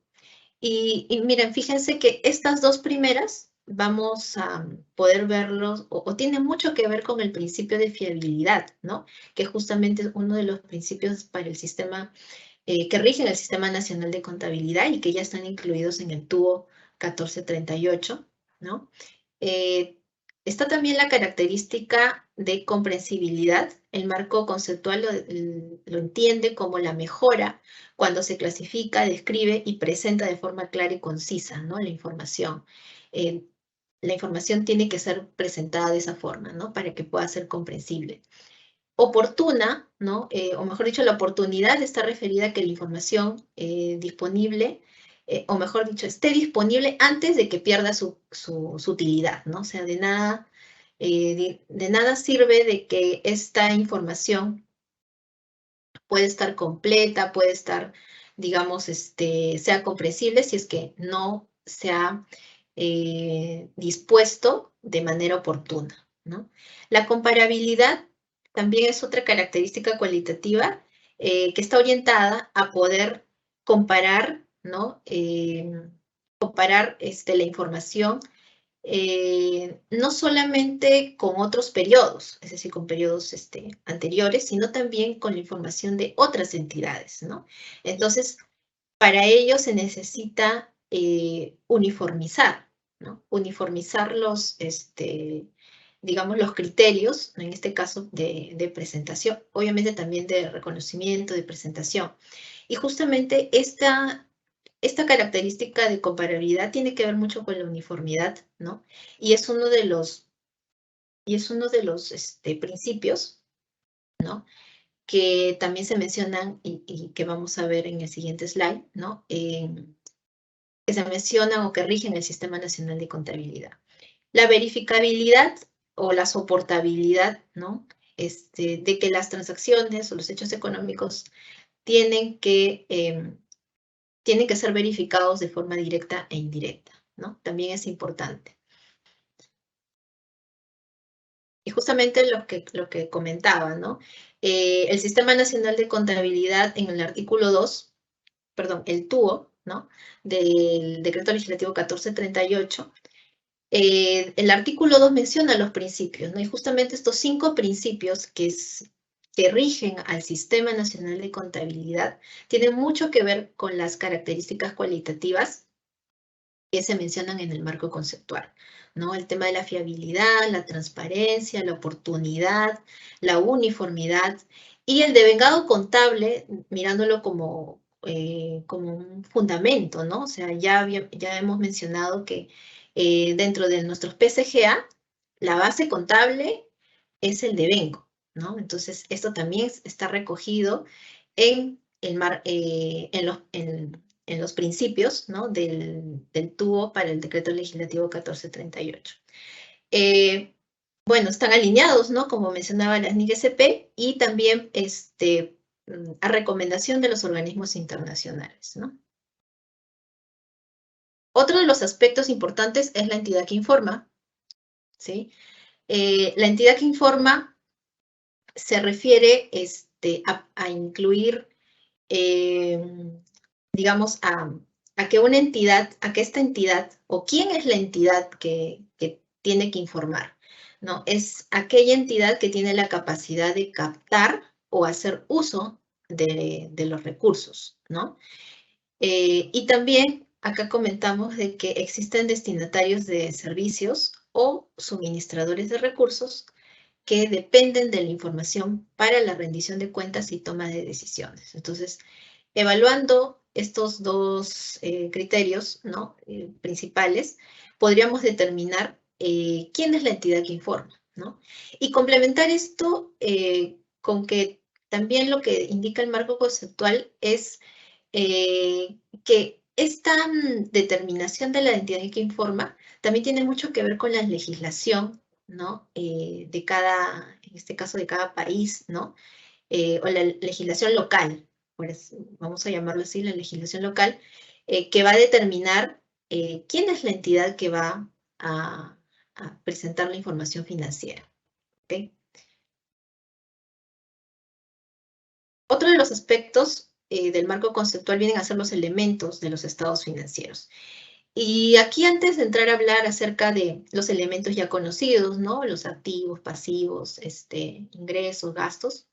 Y miren, fíjense que estas dos primeras vamos a poder verlos, o tienen mucho que ver con el principio de fiabilidad, ¿no? Que justamente es uno de los principios para el sistema, que rigen el Sistema Nacional de Contabilidad y que ya están incluidos en el TUO 1438, ¿no? Está también la característica de comprensibilidad. El marco conceptual lo entiende como la mejora cuando se clasifica, describe y presenta de forma clara y concisa, ¿no? La información. La información tiene que ser presentada de esa forma, ¿no? Para que pueda ser comprensible. Oportuna, ¿no? O mejor dicho, la oportunidad está referida a que la información disponible, o mejor dicho, esté disponible antes de que pierda su utilidad, ¿no? O sea, de nada sirve de que esta información puede estar completa, puede estar, digamos, sea comprensible si es que no se ha dispuesto de manera oportuna, ¿no? La comparabilidad también es otra característica cualitativa que está orientada a poder comparar, ¿no? Comparar la información no solamente con otros periodos, es decir, con periodos anteriores, sino también con la información de otras entidades, ¿no? Entonces, para ello se necesita uniformizar, ¿no? Uniformizar digamos, los criterios, en este caso de presentación, obviamente también de reconocimiento, de presentación. Y justamente esta característica de comparabilidad tiene que ver mucho con la uniformidad, ¿no? Y es uno de los principios, ¿no? Que también se mencionan y que vamos a ver en el siguiente slide, ¿no? Que se mencionan o que rigen el Sistema Nacional de Contabilidad. La verificabilidad o la soportabilidad, ¿no? De que las transacciones o los hechos económicos tienen que ser verificados de forma directa e indirecta, ¿no? También es importante. Y justamente lo que comentaba, ¿no? El Sistema Nacional de Contabilidad en el artículo 2, perdón, el TUO, ¿no? Del Decreto Legislativo 1438, el artículo 2 menciona los principios, ¿no? Y justamente estos 5 principios que rigen al Sistema Nacional de Contabilidad tienen mucho que ver con las características cualitativas que se mencionan en el marco conceptual, ¿no? El tema de la fiabilidad, la transparencia, la oportunidad, la uniformidad y el devengado contable, mirándolo como un fundamento, ¿no? O sea, ya hemos mencionado que dentro de nuestros PCGA, la base contable es el devengo, ¿no? Entonces, esto también está recogido en los principios, ¿no? del TUO para el Decreto Legislativo 1438. Bueno, están alineados, ¿no? Como mencionaba la SNIC-SP y también a recomendación de los organismos internacionales, ¿no? Otro de los aspectos importantes es la entidad que informa, ¿sí? La entidad que informa se refiere a incluir, digamos, a que una entidad, a que esta entidad, o quién es la entidad que tiene que informar, ¿no? Es aquella entidad que tiene la capacidad de captar o hacer uso de los recursos, ¿no? Y también acá comentamos de que existen destinatarios de servicios o suministradores de recursos que dependen de la información para la rendición de cuentas y toma de decisiones. Entonces, evaluando estos dos criterios, ¿no? Principales, podríamos determinar quién es la entidad que informa, ¿no? Y complementar esto con que también lo que indica el marco conceptual es que esta determinación de la entidad que informa también tiene mucho que ver con la legislación ¿no? De cada, en este caso de cada país, ¿no? O la legislación local, vamos a llamarlo así, la legislación local, que va a determinar quién es la entidad que va a presentar la información financiera. ¿Okay? Otro de los aspectos del marco conceptual vienen a ser los elementos de los estados financieros. Y aquí, antes de entrar a hablar acerca de los elementos ya conocidos, ¿no? Los activos, pasivos, ingresos, gastos,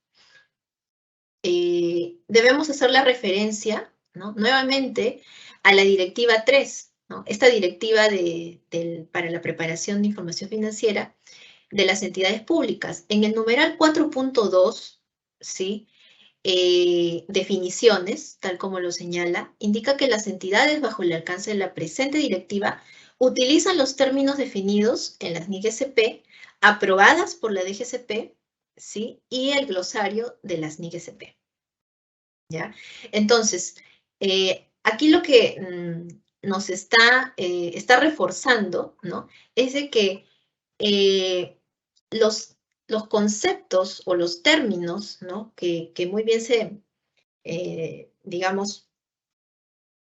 debemos hacer la referencia, ¿no? Nuevamente a la Directiva 3, ¿no? Esta directiva para la preparación de información financiera de las entidades públicas. En el numeral 4.2, ¿sí? Definiciones, tal como lo señala, indica que las entidades bajo el alcance de la presente directiva utilizan los términos definidos en las NIC-SP aprobadas por la DGCP, ¿sí? Y el glosario de las NIC-SP. ¿Ya? Entonces, aquí lo que nos está reforzando, ¿no? Es de que los conceptos o los términos, ¿no? Que muy bien digamos,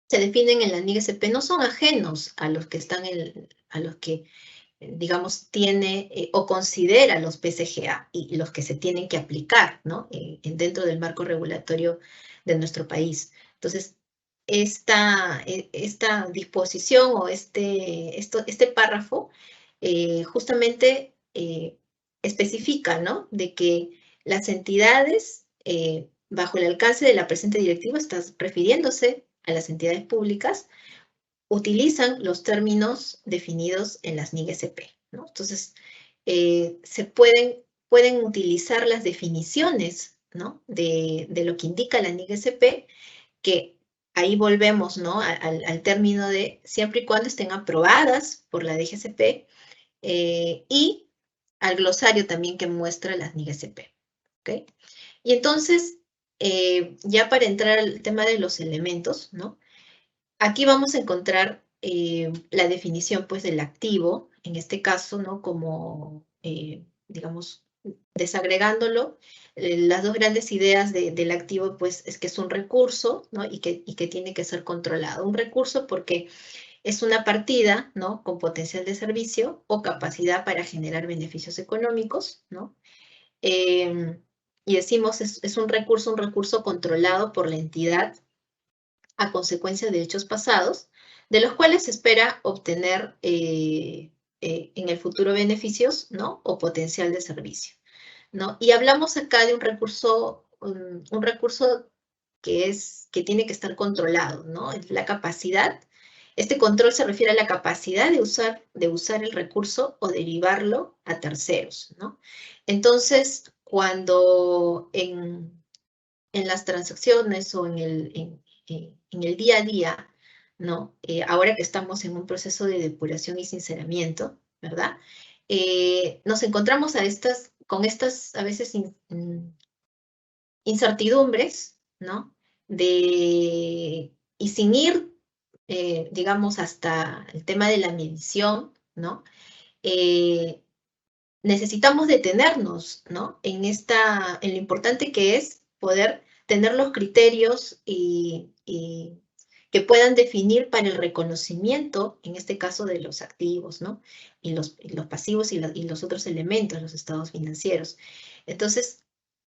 se definen en la NIC-SP no son ajenos a los que están a los que, digamos, tiene o considera los PCGA y los que se tienen que aplicar, ¿no? Dentro del marco regulatorio de nuestro país. Entonces, esta disposición o este párrafo justamente especifica, ¿no? De que las entidades bajo el alcance de la presente directiva, estás refiriéndose a las entidades públicas, utilizan los términos definidos en las NIC-SP, ¿no? Entonces, se pueden utilizar las definiciones, ¿no? de lo que indica la NIC-SP, que ahí volvemos, ¿no? al término de siempre y cuando estén aprobadas por la DGCP y al glosario también que muestra las NIC-SP. ¿Okay? Y entonces, ya para entrar al tema de los elementos, ¿no? Aquí vamos a encontrar la definición, pues, del activo, en este caso, ¿no? Como, digamos, desagregándolo, las dos grandes ideas del activo, pues, es que es un recurso, ¿no? Y que tiene que ser controlado. Un recurso porque es una partida, ¿no? Con potencial de servicio o capacidad para generar beneficios económicos, ¿no? Y decimos, es un recurso controlado por la entidad a consecuencia de hechos pasados, de los cuales se espera obtener en el futuro beneficios, ¿no? O potencial de servicio, ¿no? Y hablamos acá de un recurso que tiene que estar controlado, ¿no? La capacidad. Este control se refiere a la capacidad de usar el recurso o derivarlo a terceros, ¿no? Entonces, cuando en las transacciones o en el día a día, ¿no? Ahora que estamos en un proceso de depuración y sinceramiento, ¿verdad? Nos encontramos con estas a veces incertidumbres, ¿no? Y sin ir, digamos, hasta el tema de la medición, ¿no? Necesitamos detenernos, ¿no? En lo importante que es poder tener los criterios y que puedan definir para el reconocimiento, en este caso de los activos, ¿no? Y los pasivos y los otros elementos, los estados financieros. Entonces,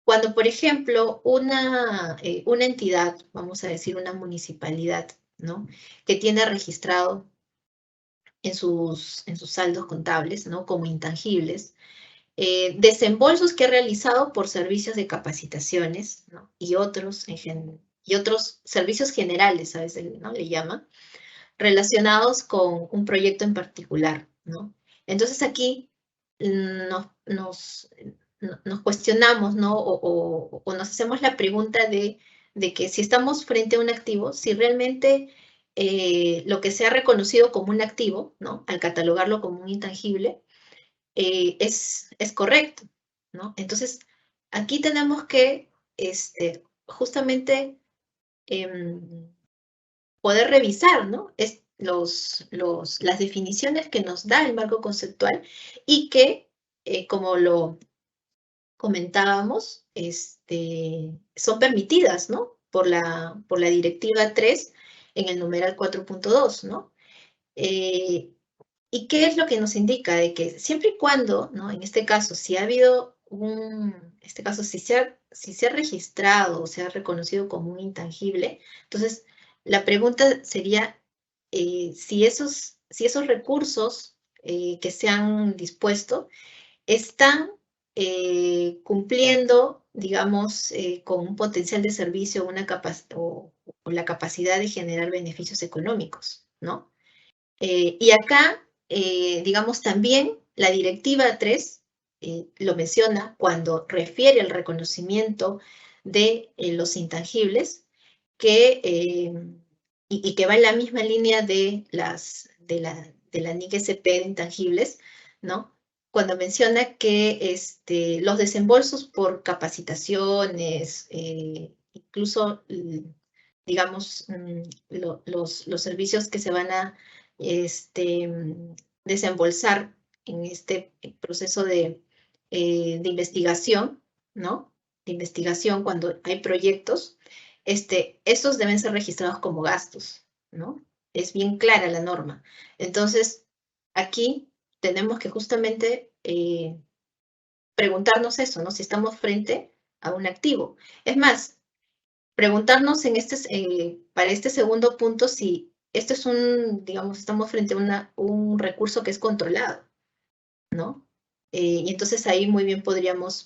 cuando, por ejemplo, una entidad, vamos a decir una municipalidad, ¿no? Que tiene registrado en sus saldos contables, ¿no? Como intangibles, desembolsos que ha realizado por servicios de capacitaciones, ¿no? y otros servicios generales, a veces, ¿no? Le llaman, relacionados con un proyecto en particular, ¿no? Entonces aquí nos cuestionamos, ¿no? O nos hacemos la pregunta de que si estamos frente a un activo, si realmente lo que se ha reconocido como un activo, ¿no? Al catalogarlo como un intangible, es correcto, ¿no? Entonces, aquí tenemos que justamente poder revisar, ¿no? Las definiciones que nos da el marco conceptual y que como lo comentábamos, son permitidas, ¿no? Por la Directiva 3 en el numeral 4.2, ¿no? ¿Y qué es lo que nos indica? De que siempre y cuando, ¿no? En este caso, si ha habido si se ha registrado o se ha reconocido como un intangible, entonces la pregunta sería si esos recursos que se han dispuesto están cumpliendo, digamos, con un potencial de servicio o la capacidad de generar beneficios económicos, ¿no? Y acá, digamos, también la Directiva 3 lo menciona cuando refiere al reconocimiento de los intangibles y que va en la misma línea de la NIC-SP de intangibles, ¿no? Cuando menciona que los desembolsos por capacitaciones, incluso, digamos, los servicios que se van a desembolsar en este proceso de investigación, ¿no? De investigación cuando hay proyectos, estos deben ser registrados como gastos, ¿no? Es bien clara la norma. Entonces, aquí tenemos que justamente preguntarnos eso, ¿no? Si estamos frente a un activo. Es más, preguntarnos para este segundo punto si esto es digamos, estamos frente a un recurso que es controlado, ¿no? Y entonces ahí muy bien podría no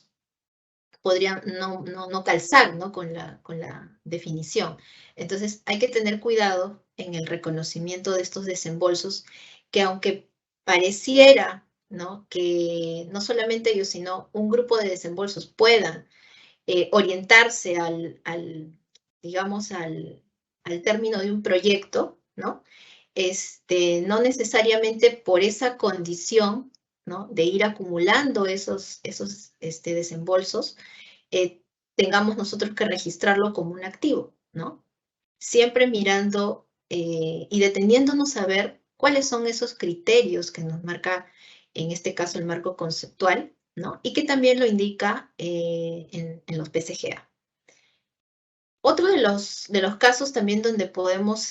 calzar, ¿no? Con la definición. Entonces hay que tener cuidado en el reconocimiento de estos desembolsos, que aunque pareciera, ¿no? Que no solamente ellos, sino un grupo de desembolsos puedan orientarse digamos, al término de un proyecto, ¿no? No necesariamente por esa condición, ¿no? De ir acumulando esos desembolsos, tengamos nosotros que registrarlo como un activo, ¿no? Siempre mirando y deteniéndonos a ver cuáles son esos criterios que nos marca, en este caso, el marco conceptual, ¿no? Y que también lo indica en los PCGA. Otro de los casos también donde podemos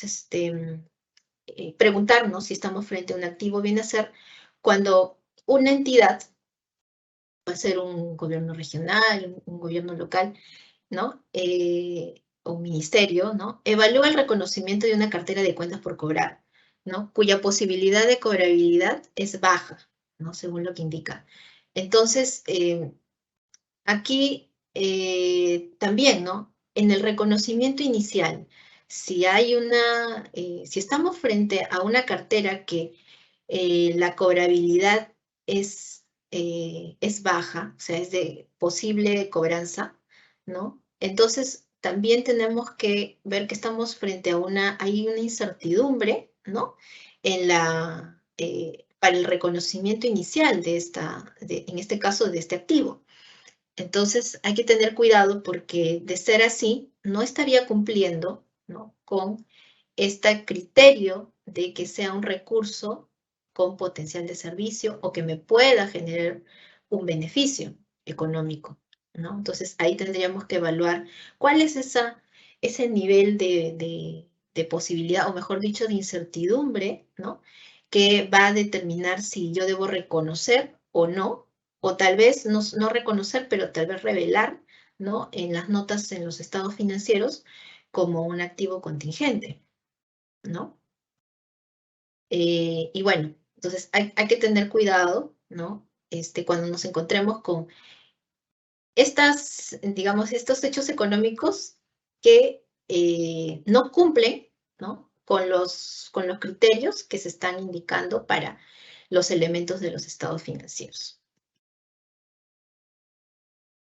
preguntarnos si estamos frente a un activo viene a ser cuando una entidad, puede ser un gobierno regional, un gobierno local, ¿no? O un ministerio, ¿no? Evalúa el reconocimiento de una cartera de cuentas por cobrar, ¿no? Cuya posibilidad de cobrabilidad es baja, ¿no? Según lo que indica. Entonces, aquí también, ¿no? En el reconocimiento inicial, si estamos frente a una cartera que la cobrabilidad es baja, o sea, es de posible cobranza, ¿no? Entonces, también tenemos que ver que estamos frente a hay una incertidumbre, ¿no? Para el reconocimiento inicial en este caso, de este activo. Entonces, hay que tener cuidado porque, de ser así, no estaría cumpliendo, ¿no? Con este criterio de que sea un recurso con potencial de servicio o que me pueda generar un beneficio económico, ¿no? Entonces, ahí tendríamos que evaluar cuál es ese nivel de posibilidad, o mejor dicho, de incertidumbre, ¿no? Que va a determinar si yo debo reconocer o no, o tal vez no reconocer, pero tal vez revelar, ¿no? En las notas, en los estados financieros, como un activo contingente, ¿no? Y bueno, entonces hay que tener cuidado, ¿no? Cuando nos encontremos con digamos, estos hechos económicos que no cumplen, ¿no? Con los criterios que se están indicando para los elementos de los estados financieros.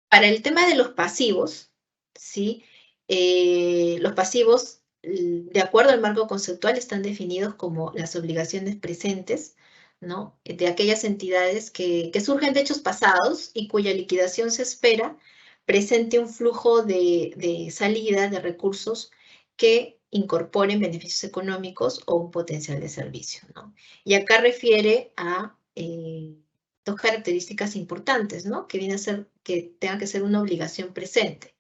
Para el tema de los pasivos, ¿sí? Los pasivos, de acuerdo al marco conceptual, están definidos como las obligaciones presentes, ¿no? De aquellas entidades que surgen de hechos pasados y cuya liquidación se espera presente un flujo de salida de recursos que incorporen beneficios económicos o un potencial de servicio, ¿no? Y acá refiere a dos características importantes, ¿no? Que viene a ser que tenga que ser una obligación presente.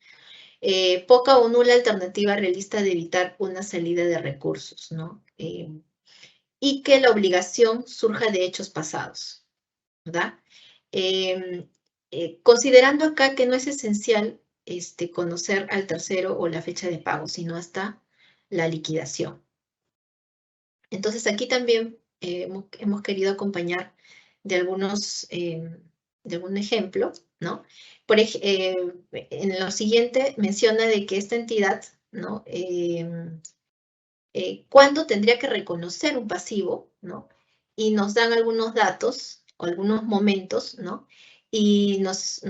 Poca o nula alternativa realista de evitar una salida de recursos, ¿no? Y que la obligación surja de hechos pasados, ¿verdad? Considerando acá que no es esencial conocer al tercero o la fecha de pago, sino hasta la liquidación. Entonces aquí también hemos querido acompañar de de algún ejemplo, ¿no? En lo siguiente menciona de que esta entidad, ¿no? ¿Cuándo tendría que reconocer un pasivo, ¿no? Y nos dan algunos datos o algunos momentos, ¿no? Y nos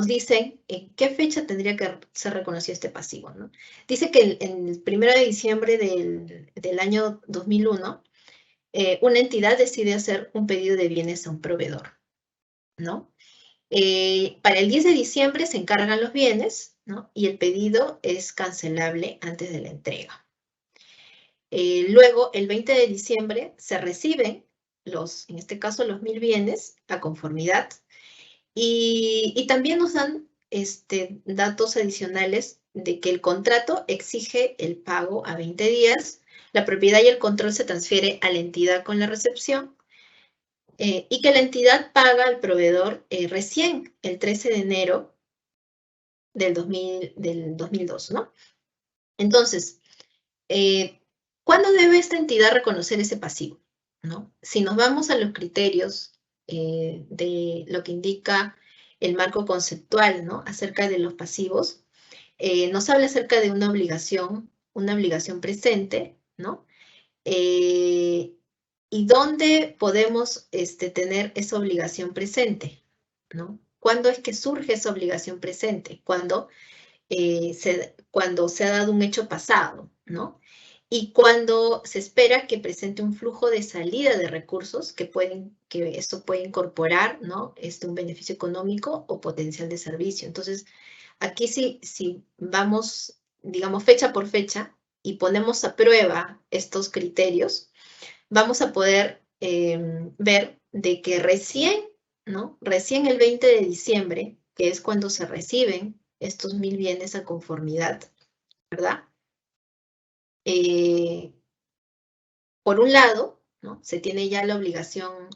dicen en qué fecha tendría que ser reconocido este pasivo, ¿no? Dice que en el 1 de diciembre del año 2001, una entidad decide hacer un pedido de bienes a un proveedor, ¿no? Para el 10 de diciembre se encargan los bienes, ¿no? Y el pedido es cancelable antes de la entrega. Luego, el 20 de diciembre, se reciben en este caso, los 1000 bienes a conformidad. Y también nos dan datos adicionales de que el contrato exige el pago a 20 días, la propiedad y el control se transfiere a la entidad con la recepción, y que la entidad paga al proveedor recién el 13 de enero del 2002, ¿no? Entonces, ¿cuándo debe esta entidad reconocer ese pasivo? ¿No? Si nos vamos a los criterios de lo que indica el marco conceptual, ¿no? Acerca de los pasivos, nos habla acerca de una obligación presente, ¿no? ¿Y dónde podemos tener esa obligación presente? ¿No? ¿Cuándo es que surge esa obligación presente? Cuando se ha dado un hecho pasado, ¿no? Y cuando se espera que presente un flujo de salida de recursos que esto puede incorporar, ¿no? Un beneficio económico o potencial de servicio. Entonces, aquí si vamos, digamos, fecha por fecha y ponemos a prueba estos criterios, vamos a poder ver de que recién, ¿no? Recién el 20 de diciembre, que es cuando se reciben estos 1000 bienes a conformidad, ¿verdad? Por un lado, ¿no? Se tiene ya la obligación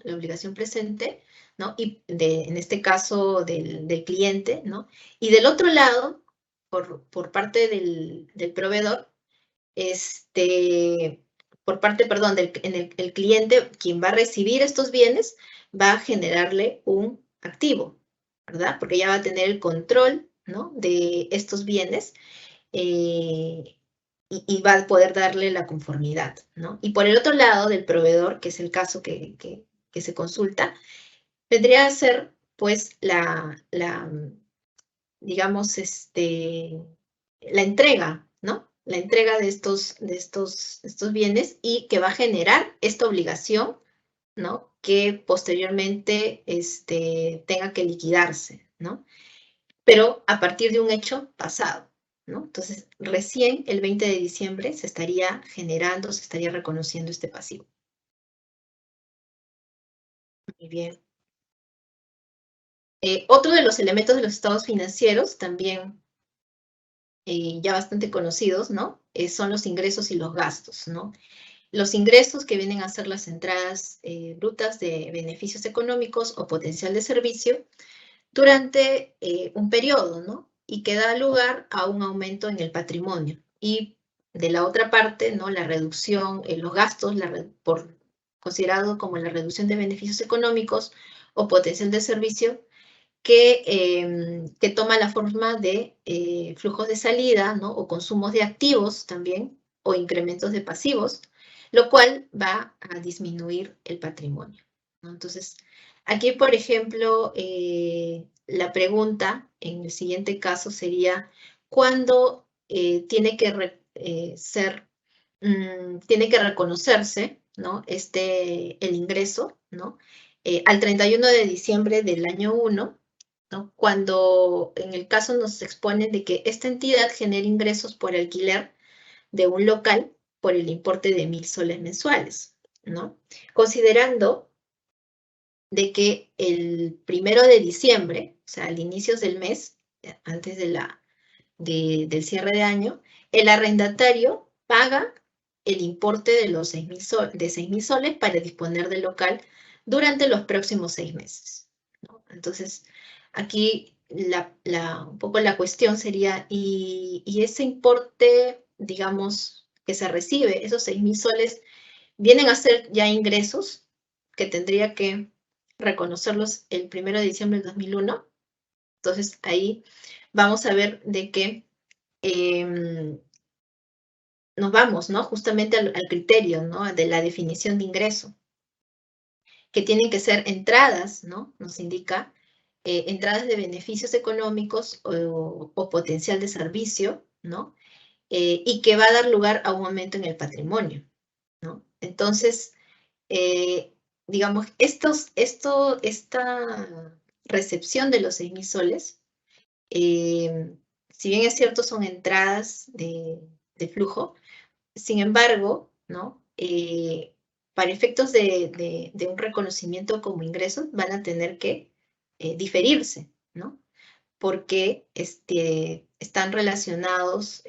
presente, ¿no? Y en este caso del cliente, ¿no? Y del otro lado, por parte del proveedor, por parte, perdón, el cliente, quien va a recibir estos bienes, va a generarle un activo, ¿verdad? Porque ya va a tener el control, ¿no? De estos bienes y va a poder darle la conformidad, ¿no? Y por el otro lado del proveedor, que es el caso que se consulta, vendría a ser, pues, digamos, la entrega, ¿no? La entrega de estos bienes y que va a generar esta obligación, ¿no? Que posteriormente tenga que liquidarse, ¿no? Pero a partir de un hecho pasado, ¿no? Entonces, recién el 20 de diciembre se estaría generando, se estaría reconociendo este pasivo. Muy bien. Otro de los elementos de los estados financieros, también ya bastante conocidos, ¿no? Son los ingresos y los gastos, ¿no? Los ingresos que vienen a ser las entradas brutas de beneficios económicos o potencial de servicio durante un periodo, ¿no? Y que da lugar a un aumento en el patrimonio. Y de la otra parte, ¿no? La reducción, los gastos, considerado como la reducción de beneficios económicos o potencial de servicio, que toma la forma de flujos de salida, ¿no? O consumos de activos también, o incrementos de pasivos, lo cual va a disminuir el patrimonio, ¿no? Entonces, aquí, por ejemplo, la pregunta en el siguiente caso sería, ¿cuándo tiene que reconocerse, ¿no? El ingreso, ¿no? Al 31 de diciembre del año 1, ¿no? Cuando en el caso nos exponen de que esta entidad genera ingresos por alquiler de un local por el importe de 1000 soles mensuales, ¿no? Considerando de que el 1 de diciembre, o sea, al inicio del mes, antes del cierre de año, el arrendatario paga el importe de los 6.000 soles para disponer del local durante los próximos 6 meses, ¿no? Entonces, aquí un poco la cuestión sería, y ese importe, digamos, que se recibe, esos 6.000 soles, vienen a ser ya ingresos que tendría que reconocerlos el 1 de diciembre del 2001. Entonces, ahí vamos a ver de qué nos vamos, ¿no? Justamente al criterio, ¿no? De la definición de ingreso, que tienen que ser entradas, ¿no? Nos indica entradas de beneficios económicos o potencial de servicio, ¿no? Y que va a dar lugar a un aumento en el patrimonio, ¿no? Entonces, digamos, esta recepción de los 6.000 soles, si bien es cierto, son entradas de flujo, sin embargo, ¿no? Para efectos de un reconocimiento como ingresos, van a tener que diferirse, ¿no? Porque están relacionados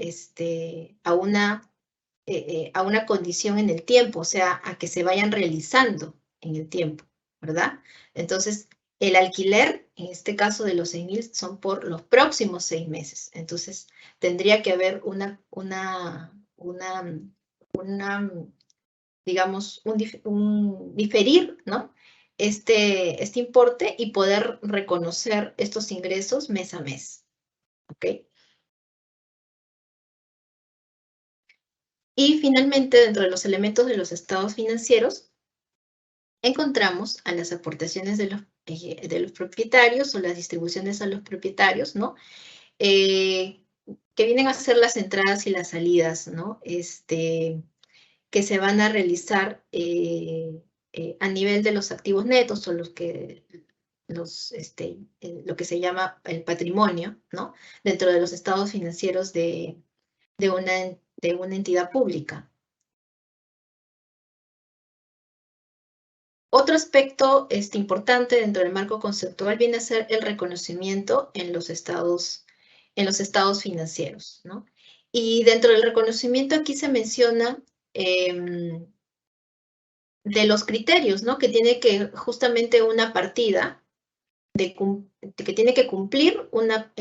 a una condición en el tiempo, o sea, a que se vayan realizando en el tiempo, ¿verdad? Entonces, el alquiler, en este caso de los 6.000, son por los próximos 6 meses. Entonces, tendría que haber digamos, un diferir, ¿no? Este importe y poder reconocer estos ingresos mes a mes, ¿ok? Y finalmente, dentro de los elementos de los estados financieros, encontramos a las aportaciones de los propietarios o las distribuciones a los propietarios, ¿no? Que vienen a ser las entradas y las salidas, ¿no? Que se van a realizar a nivel de los activos netos o lo que se llama el patrimonio, ¿no? Dentro de los estados financieros de una entidad pública. Otro aspecto importante dentro del marco conceptual viene a ser el reconocimiento en los estados financieros, ¿no? Y dentro del reconocimiento aquí se menciona de los criterios, ¿no? Que tiene que justamente una partida, que tiene que cumplir una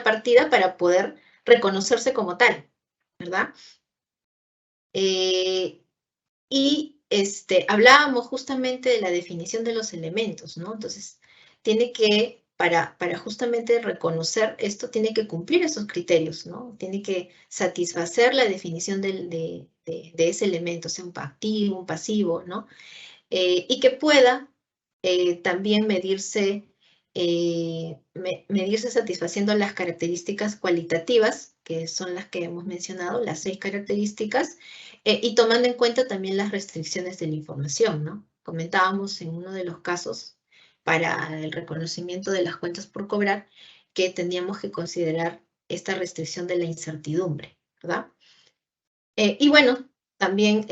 partida para poder reconocerse como tal, ¿verdad? Y hablábamos justamente de la definición de los elementos, ¿no? Entonces, tiene que, para justamente reconocer esto, tiene que cumplir esos criterios, ¿no? Tiene que satisfacer la definición de ese elemento, sea un activo, un pasivo, ¿no? Y que pueda también medirse satisfaciendo las características cualitativas, que son las que hemos mencionado, las 6 características, y tomando en cuenta también las restricciones de la información, ¿no? Comentábamos en uno de los casos para el reconocimiento de las cuentas por cobrar que teníamos que considerar esta restricción de la incertidumbre, ¿verdad? Y bueno, también,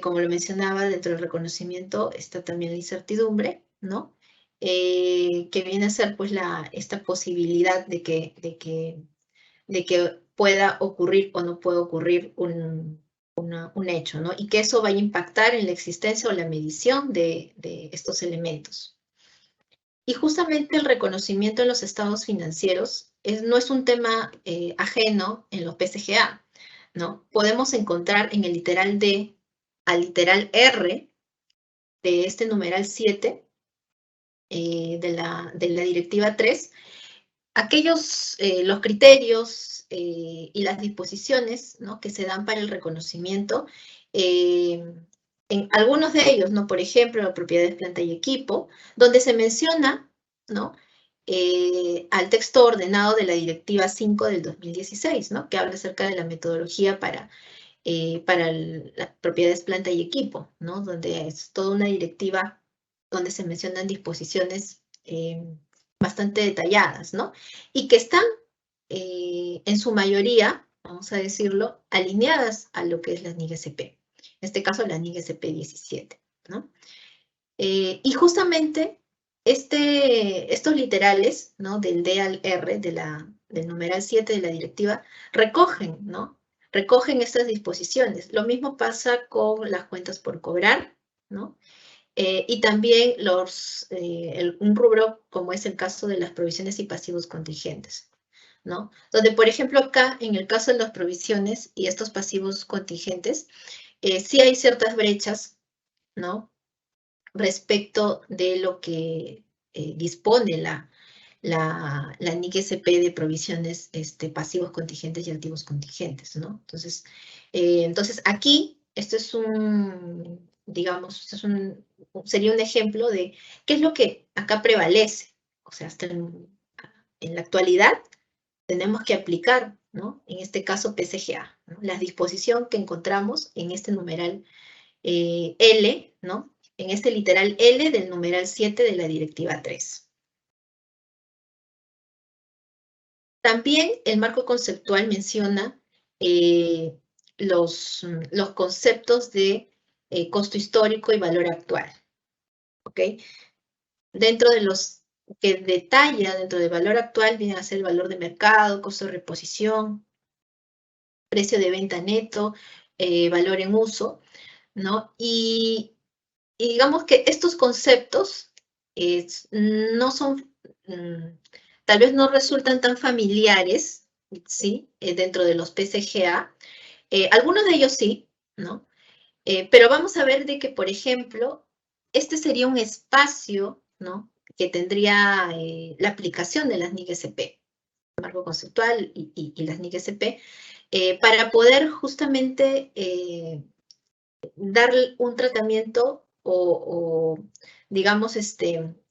como lo mencionaba, dentro del reconocimiento está también la incertidumbre, ¿no? Que viene a ser pues esta posibilidad de que pueda ocurrir o no pueda ocurrir un hecho, ¿no? Y que eso vaya a impactar en la existencia o la medición de estos elementos. Y justamente el reconocimiento en los estados financieros no es un tema ajeno en los PCGA, ¿no? Podemos encontrar en el literal D al literal R de este numeral 7 de la directiva 3, los criterios y las disposiciones, ¿no? Que se dan para el reconocimiento, en algunos de ellos, ¿no? Por ejemplo, la propiedad de planta y equipo, donde se menciona, ¿no? Al texto ordenado de la Directiva 5 del 2016, ¿no? Que habla acerca de la metodología para las propiedades planta y equipo, ¿no? Donde es toda una directiva donde se mencionan disposiciones bastante detalladas, ¿no? Y que están en su mayoría, vamos a decirlo, alineadas a lo que es la NIG-SP. En este caso, la NIG-SP 17, ¿no? Y justamente estos literales, ¿no? Del D al R, del numeral 7 de la directiva, recogen, ¿no? Recogen estas disposiciones. Lo mismo pasa con las cuentas por cobrar, ¿no? Y también un rubro como es el caso de las provisiones y pasivos contingentes, ¿no? Donde, por ejemplo, acá, en el caso de las provisiones y estos pasivos contingentes, sí hay ciertas brechas, ¿no? Respecto de lo que dispone la NIC-SP de provisiones pasivos contingentes y activos contingentes, ¿no? Entonces aquí, esto es digamos, sería un ejemplo de qué es lo que acá prevalece. O sea, en la actualidad tenemos que aplicar, ¿no? En este caso PCGA, ¿no? La disposición que encontramos en este numeral L, ¿no? En este literal L del numeral 7 de la directiva 3. También el marco conceptual menciona los conceptos de costo histórico y valor actual, ¿ok? Dentro de los que detalla, dentro del valor actual, viene a ser el valor de mercado, costo de reposición, precio de venta neto, valor en uso, ¿no? Y digamos que estos conceptos no son, tal vez no resultan tan familiares, ¿sí? Dentro de los PCGA. Algunos de ellos sí, ¿no? Pero vamos a ver de que, por ejemplo, este sería un espacio, ¿no? Que tendría la aplicación de las NIC-SP, marco conceptual y las NIC-SP, para poder justamente dar un tratamiento o digamos,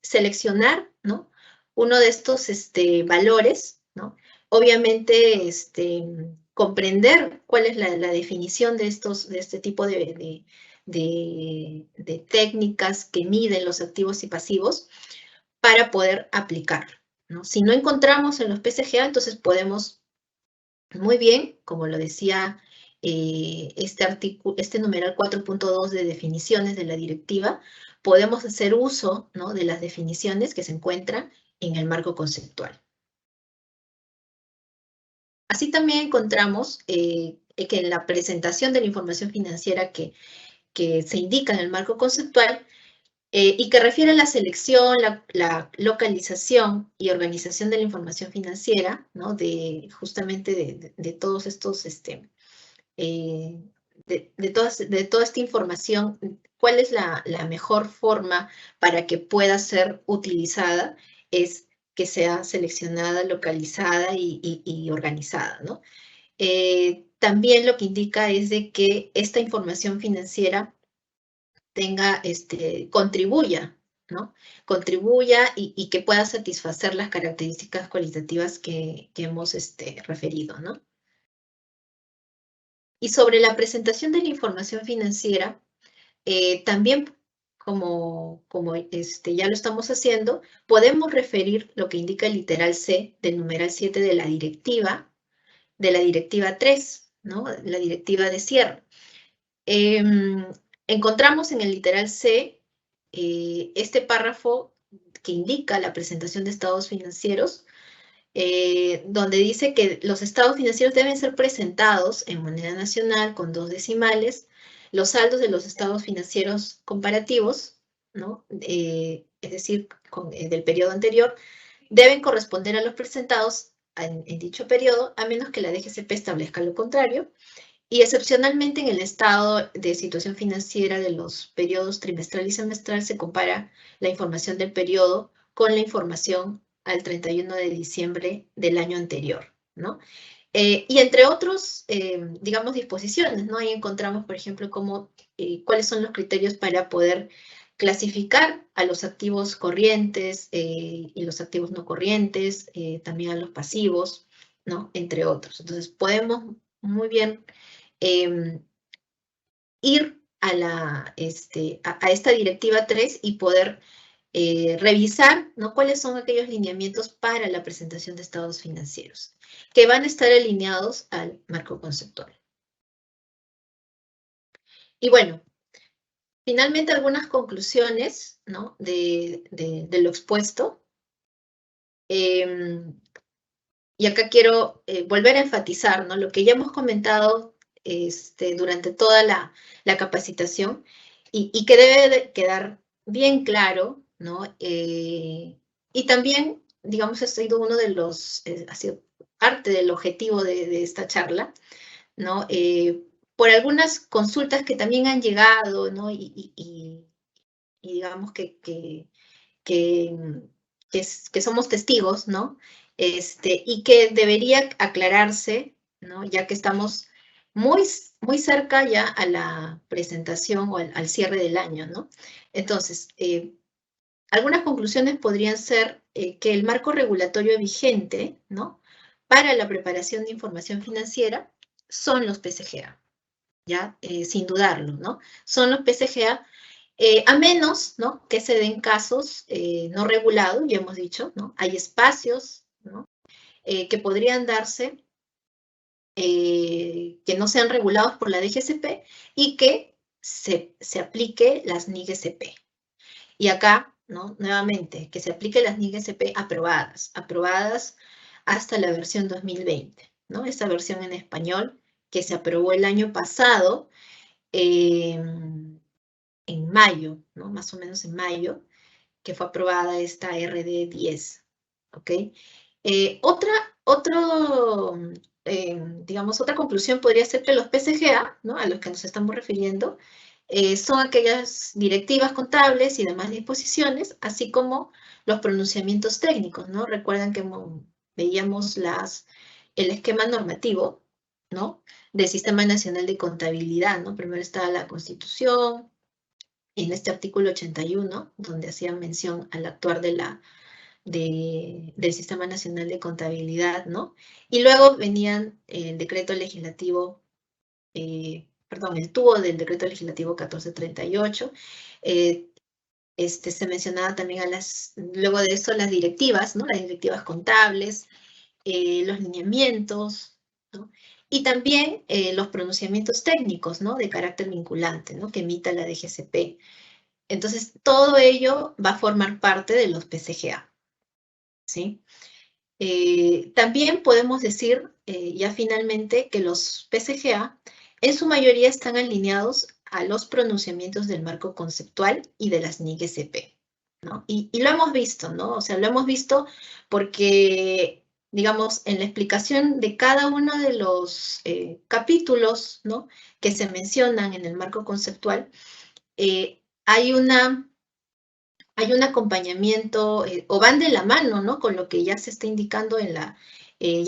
seleccionar, ¿no? Uno de estos valores, ¿no? Obviamente, comprender cuál es la definición de este tipo de técnicas que miden los activos y pasivos para poder aplicarlo, ¿no? Si no encontramos en los PCGA, entonces podemos muy bien, como lo decía este numeral 4.2 de definiciones de la directiva, podemos hacer uso, ¿no? De las definiciones que se encuentran en el marco conceptual. Así también encontramos que en la presentación de la información financiera que se indica en el marco conceptual y que refiere a la selección, la localización y organización de la información financiera, ¿no? Justamente de todos estos de toda esta información, cuál es la mejor forma para que pueda ser utilizada, es que sea seleccionada, localizada y organizada, ¿no? También lo que indica es de que esta información financiera contribuya, ¿no? Contribuya y que pueda satisfacer las características cualitativas que hemos referido, ¿no? Y sobre la presentación de la información financiera, también, como ya lo estamos haciendo, podemos referir lo que indica el literal C del numeral 7 de la directiva 3, ¿no? La directiva de cierre. Encontramos en el literal C este párrafo que indica la presentación de estados financieros, donde dice que los estados financieros deben ser presentados en moneda nacional con 2 decimales, los saldos de los estados financieros comparativos, ¿no? Es decir, del periodo anterior, deben corresponder a los presentados en dicho periodo, a menos que la DGCP establezca lo contrario, y excepcionalmente en el estado de situación financiera de los periodos trimestral y semestral se compara la información del periodo con la información al 31 de diciembre del año anterior, ¿no? Y entre otros, digamos, disposiciones, ¿no? Ahí encontramos, por ejemplo, cuáles son los criterios para poder clasificar a los activos corrientes y los activos no corrientes, también a los pasivos, ¿no? Entre otros. Entonces, podemos muy bien ir a esta directiva 3 y poder revisar, ¿no? Cuáles son aquellos lineamientos para la presentación de estados financieros que van a estar alineados al marco conceptual. Y bueno, finalmente, algunas conclusiones, ¿no? de lo expuesto. Y acá quiero volver a enfatizar, ¿no? Lo que ya hemos comentado durante toda la capacitación y que debe de quedar bien claro, ¿no? Y también, digamos, ha sido uno de los, ha sido parte del objetivo de esta charla, ¿no? Por algunas consultas que también han llegado, ¿no? Y digamos que somos testigos, ¿no? Y que debería aclararse, ¿no? Ya que estamos muy, muy cerca ya a la presentación o al cierre del año, ¿no? Entonces, algunas conclusiones podrían ser que el marco regulatorio vigente, ¿no? Para la preparación de información financiera son los PCGA, ¿ya? Sin dudarlo, ¿no? Son los PCGA, a menos, ¿no? Que se den casos no regulados, ya hemos dicho, ¿no? Hay espacios, ¿no? Que podrían darse, que no sean regulados por la DGCP y que se aplique las NIGSP. Y acá, ¿no? Nuevamente, que se aplique las NIGSP aprobadas hasta la versión 2020, ¿no? Esta versión en español que se aprobó el año pasado, en mayo, ¿no? Más o menos en mayo, que fue aprobada esta RD10, ¿ok? Digamos, otra conclusión podría ser que los PCGA, ¿no? A los que nos estamos refiriendo, son aquellas directivas contables y demás disposiciones, así como los pronunciamientos técnicos, ¿no? Recuerdan que veíamos el esquema normativo, ¿no? Del Sistema Nacional de Contabilidad, ¿no? Primero está la Constitución, en este artículo 81, donde hacían mención al actuar del Sistema Nacional de Contabilidad, ¿no? Y luego venían el decreto legislativo, el tubo del decreto legislativo 1438, se mencionaba también luego de eso las directivas, ¿no? Las directivas contables, los lineamientos, ¿no? Y también los pronunciamientos técnicos, ¿no? De carácter vinculante, ¿no? Que emita la DGCP. Entonces, todo ello va a formar parte de los PCGA, ¿sí? También podemos decir, ya finalmente, que los PCGA en su mayoría están alineados a los pronunciamientos del marco conceptual y de las NIGSP, ¿no? Y lo hemos visto, ¿no? O sea, lo hemos visto porque, digamos, en la explicación de cada uno de los capítulos, ¿no? Que se mencionan en el marco conceptual, hay un acompañamiento, o van de la mano, ¿no? Con lo que ya se está indicando ya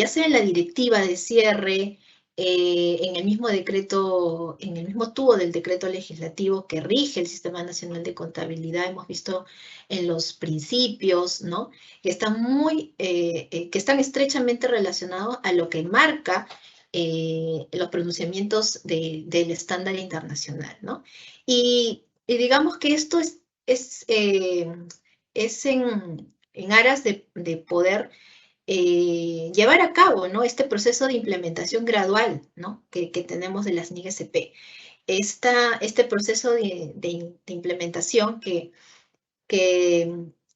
sea en la directiva de cierre, en el mismo decreto, en el mismo tubo del decreto legislativo que rige el Sistema Nacional de Contabilidad, hemos visto en los principios, ¿no? Que están estrechamente relacionados a lo que marca los pronunciamientos del estándar internacional, ¿no? Y digamos que esto es en aras de poder llevar a cabo, ¿no? Este proceso de implementación gradual, ¿no? que tenemos de las NIGSP. Este proceso de implementación que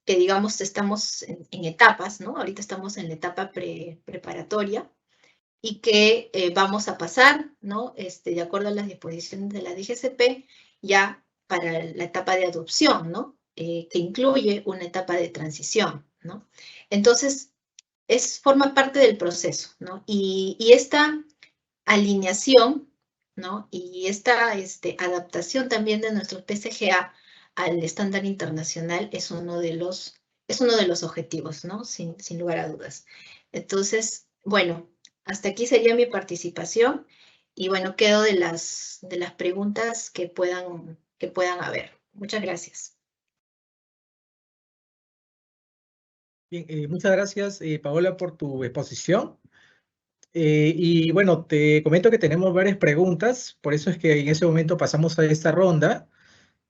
digamos estamos en etapas, ¿no? Ahorita estamos en la etapa preparatoria y que vamos a pasar, ¿no? De acuerdo a las disposiciones de la DGCP, ya para la etapa de adopción, ¿no? Que incluye una etapa de transición, ¿no? Entonces, forma parte del proceso, ¿no? Y esta alineación, ¿no? Y esta adaptación también de nuestros PCGA al estándar internacional es uno de los objetivos, ¿no? Sin lugar a dudas. Entonces, bueno, hasta aquí sería mi participación y bueno, quedo de las preguntas que puedan haber. Muchas gracias. Bien, muchas gracias, Paola, por tu exposición. Y bueno, te comento que tenemos varias preguntas, por eso es que en ese momento pasamos a esta ronda.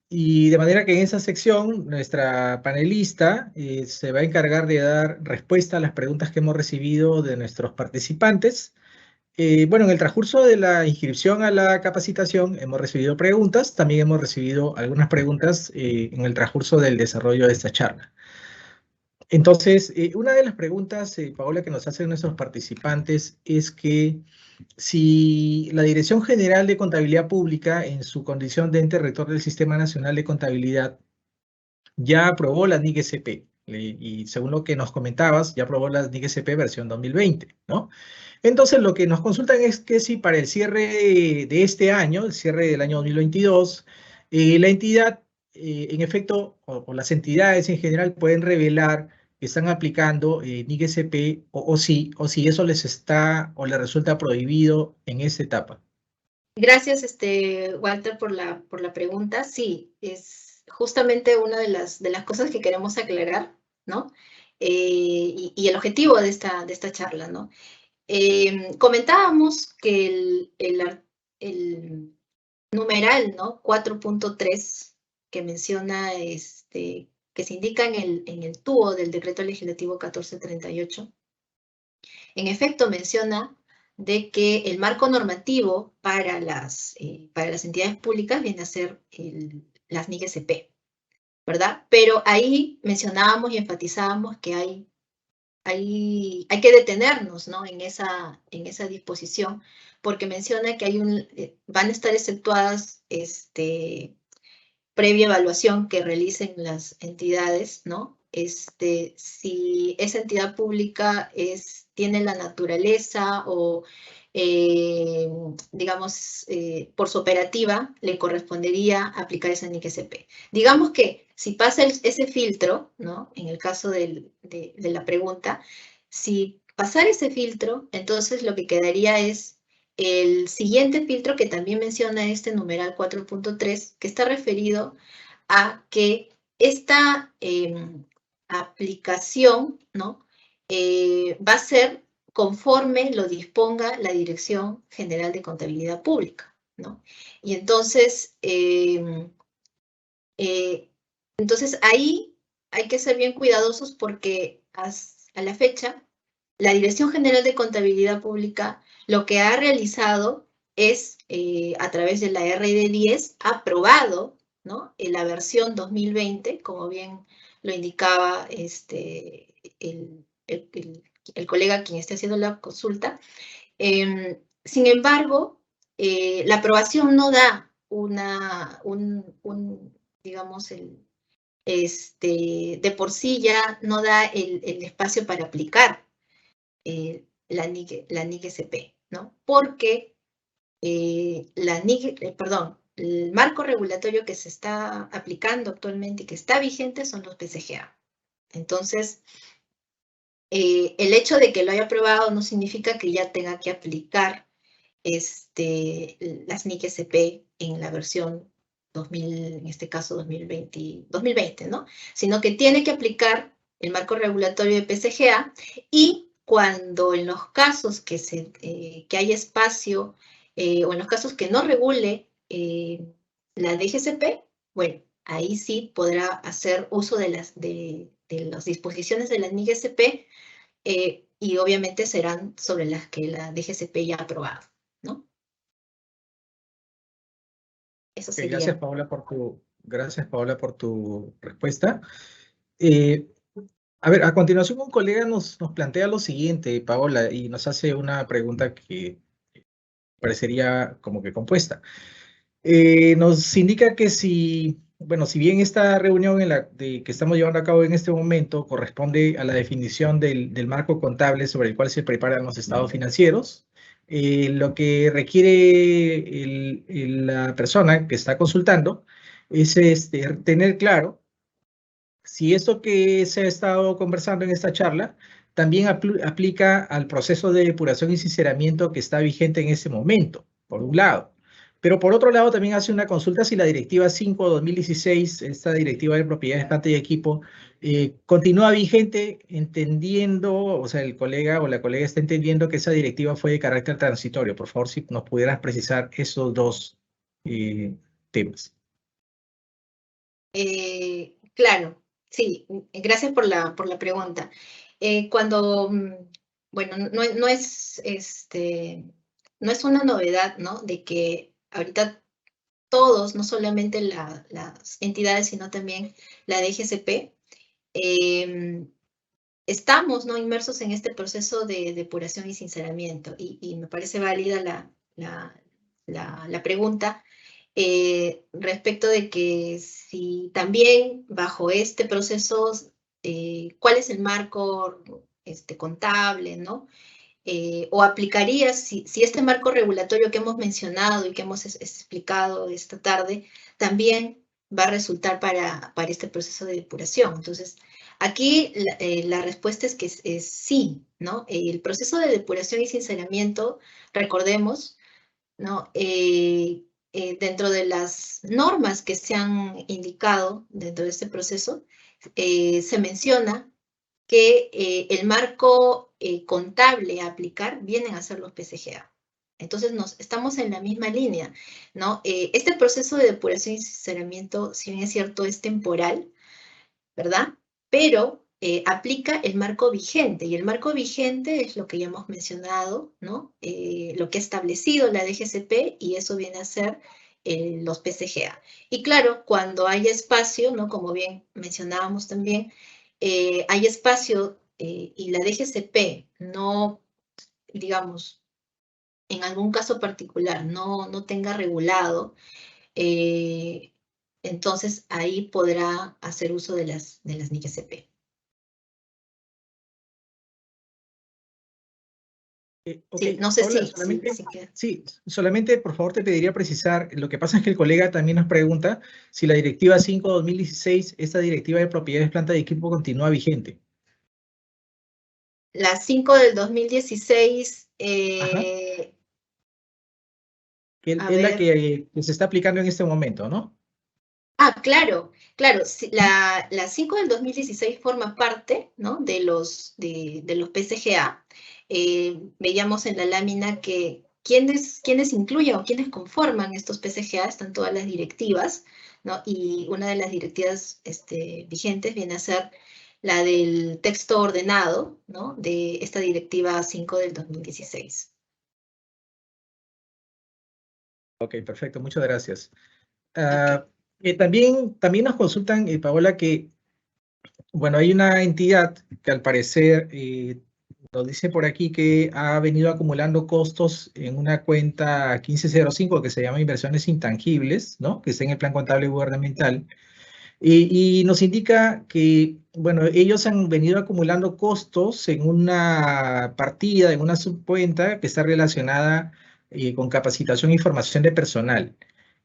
Y de manera que en esa sección, nuestra panelista se va a encargar de dar respuesta a las preguntas que hemos recibido de nuestros participantes. Bueno, en el transcurso de la inscripción a la capacitación hemos recibido preguntas, también hemos recibido algunas preguntas en el transcurso del desarrollo de esta charla. Entonces, una de las preguntas, Paola, que nos hacen nuestros participantes es que si la Dirección General de Contabilidad Pública, en su condición de ente rector del Sistema Nacional de Contabilidad, ya aprobó la NIC-SP, y según lo que nos comentabas, ya aprobó la NIC-SP versión 2020, ¿no? Entonces, lo que nos consultan es que si para el cierre de este año, el cierre del año 2022, la entidad, en efecto, o las entidades en general pueden revelar que están aplicando NIC-SP o si eso les está o les resulta prohibido en esta etapa. Gracias, Walter, por la pregunta. Sí, es justamente una de las cosas que queremos aclarar, ¿no? Y el objetivo de esta charla, ¿no? Comentábamos que el numeral, ¿no? 4.3 que menciona, que se indica en el TUO del Decreto Legislativo 1438, en efecto menciona de que el marco normativo para las entidades públicas viene a ser las NIC-SP, ¿verdad? Pero ahí mencionábamos y enfatizábamos que hay que detenernos, ¿no? en esa disposición, porque menciona que van a estar exceptuadas previa evaluación que realicen las entidades, ¿no? Si esa entidad pública tiene la naturaleza o, digamos, por su operativa, le correspondería aplicar esa NIC-SP. Digamos que si pasa ese filtro, ¿no? En el caso de la pregunta, si pasar ese filtro, entonces lo que quedaría es el siguiente filtro que también menciona este numeral 4.3, que está referido a que esta aplicación, ¿no? Va a ser conforme lo disponga la Dirección General de Contabilidad Pública, ¿no? Y entonces, ahí hay que ser bien cuidadosos porque a la fecha, la Dirección General de Contabilidad Pública lo que ha realizado es, a través de la RD 10, aprobado, ¿no? En la versión 2020, como bien lo indicaba el colega quien esté haciendo la consulta. Sin embargo, la aprobación no da digamos, de por sí ya no da el espacio para aplicar la NIC-SP, ¿no? Porque el marco regulatorio que se está aplicando actualmente y que está vigente son los PCGA. Entonces, el hecho de que lo haya aprobado no significa que ya tenga que aplicar las NIC-SP en la versión 2000, en este caso 2020, ¿no? Sino que tiene que aplicar el marco regulatorio de PCGA, y cuando en los casos que hay espacio, o en los casos que no regule la DGCP, bueno, ahí sí podrá hacer uso de las disposiciones de la NIC-SP, y obviamente serán sobre las que la DGCP ya ha aprobado, ¿no? Eso sería. Gracias, Paola, por tu respuesta. A ver, a continuación un colega nos plantea lo siguiente, Paola, y nos hace una pregunta que parecería como que compuesta. Nos indica que si bien esta reunión que estamos llevando a cabo en este momento corresponde a la definición del marco contable sobre el cual se preparan los estados financieros, lo que requiere la persona que está consultando es tener claro si esto que se ha estado conversando en esta charla también aplica al proceso de depuración y sinceramiento que está vigente en este momento, por un lado. Pero por otro lado, también hace una consulta si la Directiva 5/2016, esta Directiva de Propiedades, Planta y Equipo, continúa vigente, entendiendo, o sea, el colega o la colega está entendiendo que esa directiva fue de carácter transitorio. Por favor, si nos pudieras precisar esos dos temas. Claro, sí, gracias por la pregunta. Cuando, bueno, no es no es una novedad, ¿no? De que ahorita todos, no solamente las entidades, sino también la DGCP, estamos, ¿no?, inmersos en este proceso de depuración y sinceramiento. Y me parece válida la pregunta respecto de que si también bajo este proceso, ¿cuál es el marco contable, ¿no? O aplicaría, si este marco regulatorio que hemos mencionado y que hemos explicado esta tarde, también va a resultar para este proceso de depuración. Entonces, aquí la respuesta es que es sí, ¿no? El proceso de depuración y sinceramiento, recordemos, ¿no? Dentro de las normas que se han indicado dentro de este proceso, se menciona que el marco contable a aplicar vienen a ser los PCGA. Entonces, estamos en la misma línea, ¿no? Este proceso de depuración y sinceramiento, si bien es cierto, es temporal, ¿verdad? Pero aplica el marco vigente, y el marco vigente es lo que ya hemos mencionado, ¿no? Lo que ha establecido la DGCP, y eso viene a ser los PCGA. Y claro, cuando hay espacio, ¿no?, como bien mencionábamos también, hay espacio y la DGCP no, digamos, en algún caso particular no tenga regulado, entonces ahí podrá hacer uso de las NIC-SP. Ok, Sí, no sé Paola, si solamente por favor te pediría precisar, lo que pasa es que el colega también nos pregunta si la directiva 5/2016, esta directiva de propiedades, planta y equipo continúa vigente. La 5 del 2016, Ajá, que a es la ver. que se está aplicando en este momento, ¿no? Claro, sí, la 5 del 2016 forma parte, ¿no?, de los PCGA. Veíamos en la lámina que quienes incluyen o quienes conforman estos PCGA, están todas las directivas, ¿no? Y una de las directivas vigentes viene a ser la del texto ordenado, ¿no?, de esta directiva 5 del 2016. Ok, perfecto, muchas gracias. Ok. También nos consultan, Paola, que, bueno, hay una entidad que al parecer nos dice por aquí que ha venido acumulando costos en una cuenta 1505 que se llama Inversiones Intangibles, ¿no? Que está en el plan contable gubernamental. Y nos indica que, bueno, ellos han venido acumulando costos en una partida, en una subcuenta que está relacionada con capacitación y formación de personal.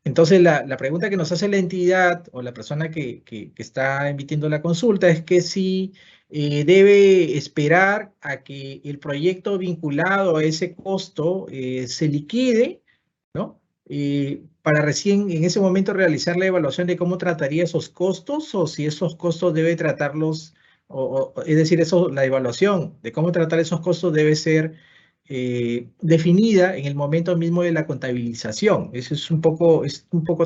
Entonces, la pregunta que nos hace la entidad o la persona que está emitiendo la consulta es que si debe esperar a que el proyecto vinculado a ese costo se liquide, ¿no? Para recién en ese momento realizar la evaluación de cómo trataría esos costos, o si esos costos debe tratarlos, es decir, la evaluación de cómo tratar esos costos debe ser definida en el momento mismo de la contabilización. Eso es un poco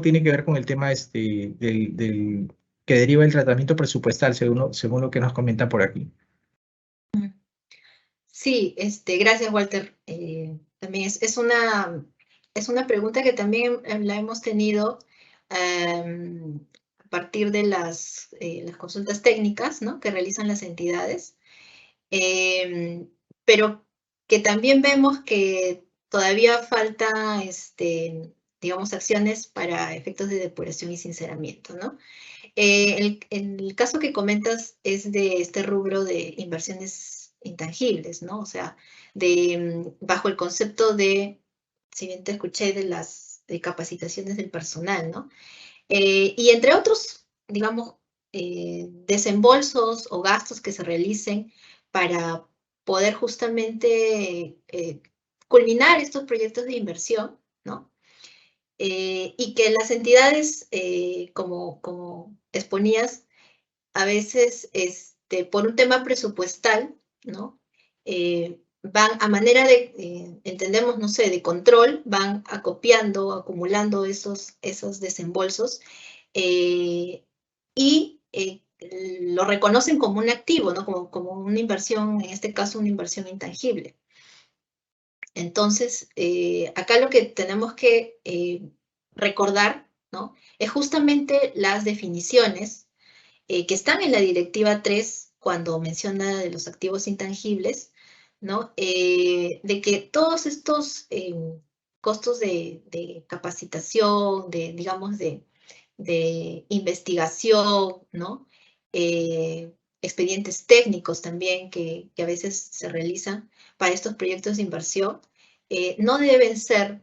tiene que ver con el tema que deriva del tratamiento presupuestal, según lo que nos comentan por aquí. Sí, gracias, Walter. También es una pregunta que también la hemos tenido a partir de las consultas técnicas, ¿no?, que realizan las entidades, pero que también vemos que todavía falta, digamos, acciones para efectos de depuración y sinceramiento, ¿no? El caso que comentas es de este rubro de inversiones intangibles, ¿no? O sea, bajo el concepto de, si bien te escuché, de capacitaciones del personal, ¿no? Y entre otros, digamos, desembolsos o gastos que se realicen para poder justamente culminar estos proyectos de inversión, ¿no? Y que las entidades, como exponías, a veces, por un tema presupuestal, ¿no? Van a manera de, entendemos, no sé, de control, van acopiando, acumulando esos desembolsos y lo reconocen como un activo, ¿no? Como una inversión, en este caso, una inversión intangible. Entonces, acá lo que tenemos que recordar, ¿no?, es justamente las definiciones que están en la Directiva 3 cuando menciona de los activos intangibles, ¿no?, de que todos estos costos de capacitación, digamos, de investigación, ¿no?, expedientes técnicos también que a veces se realizan para estos proyectos de inversión, no deben ser,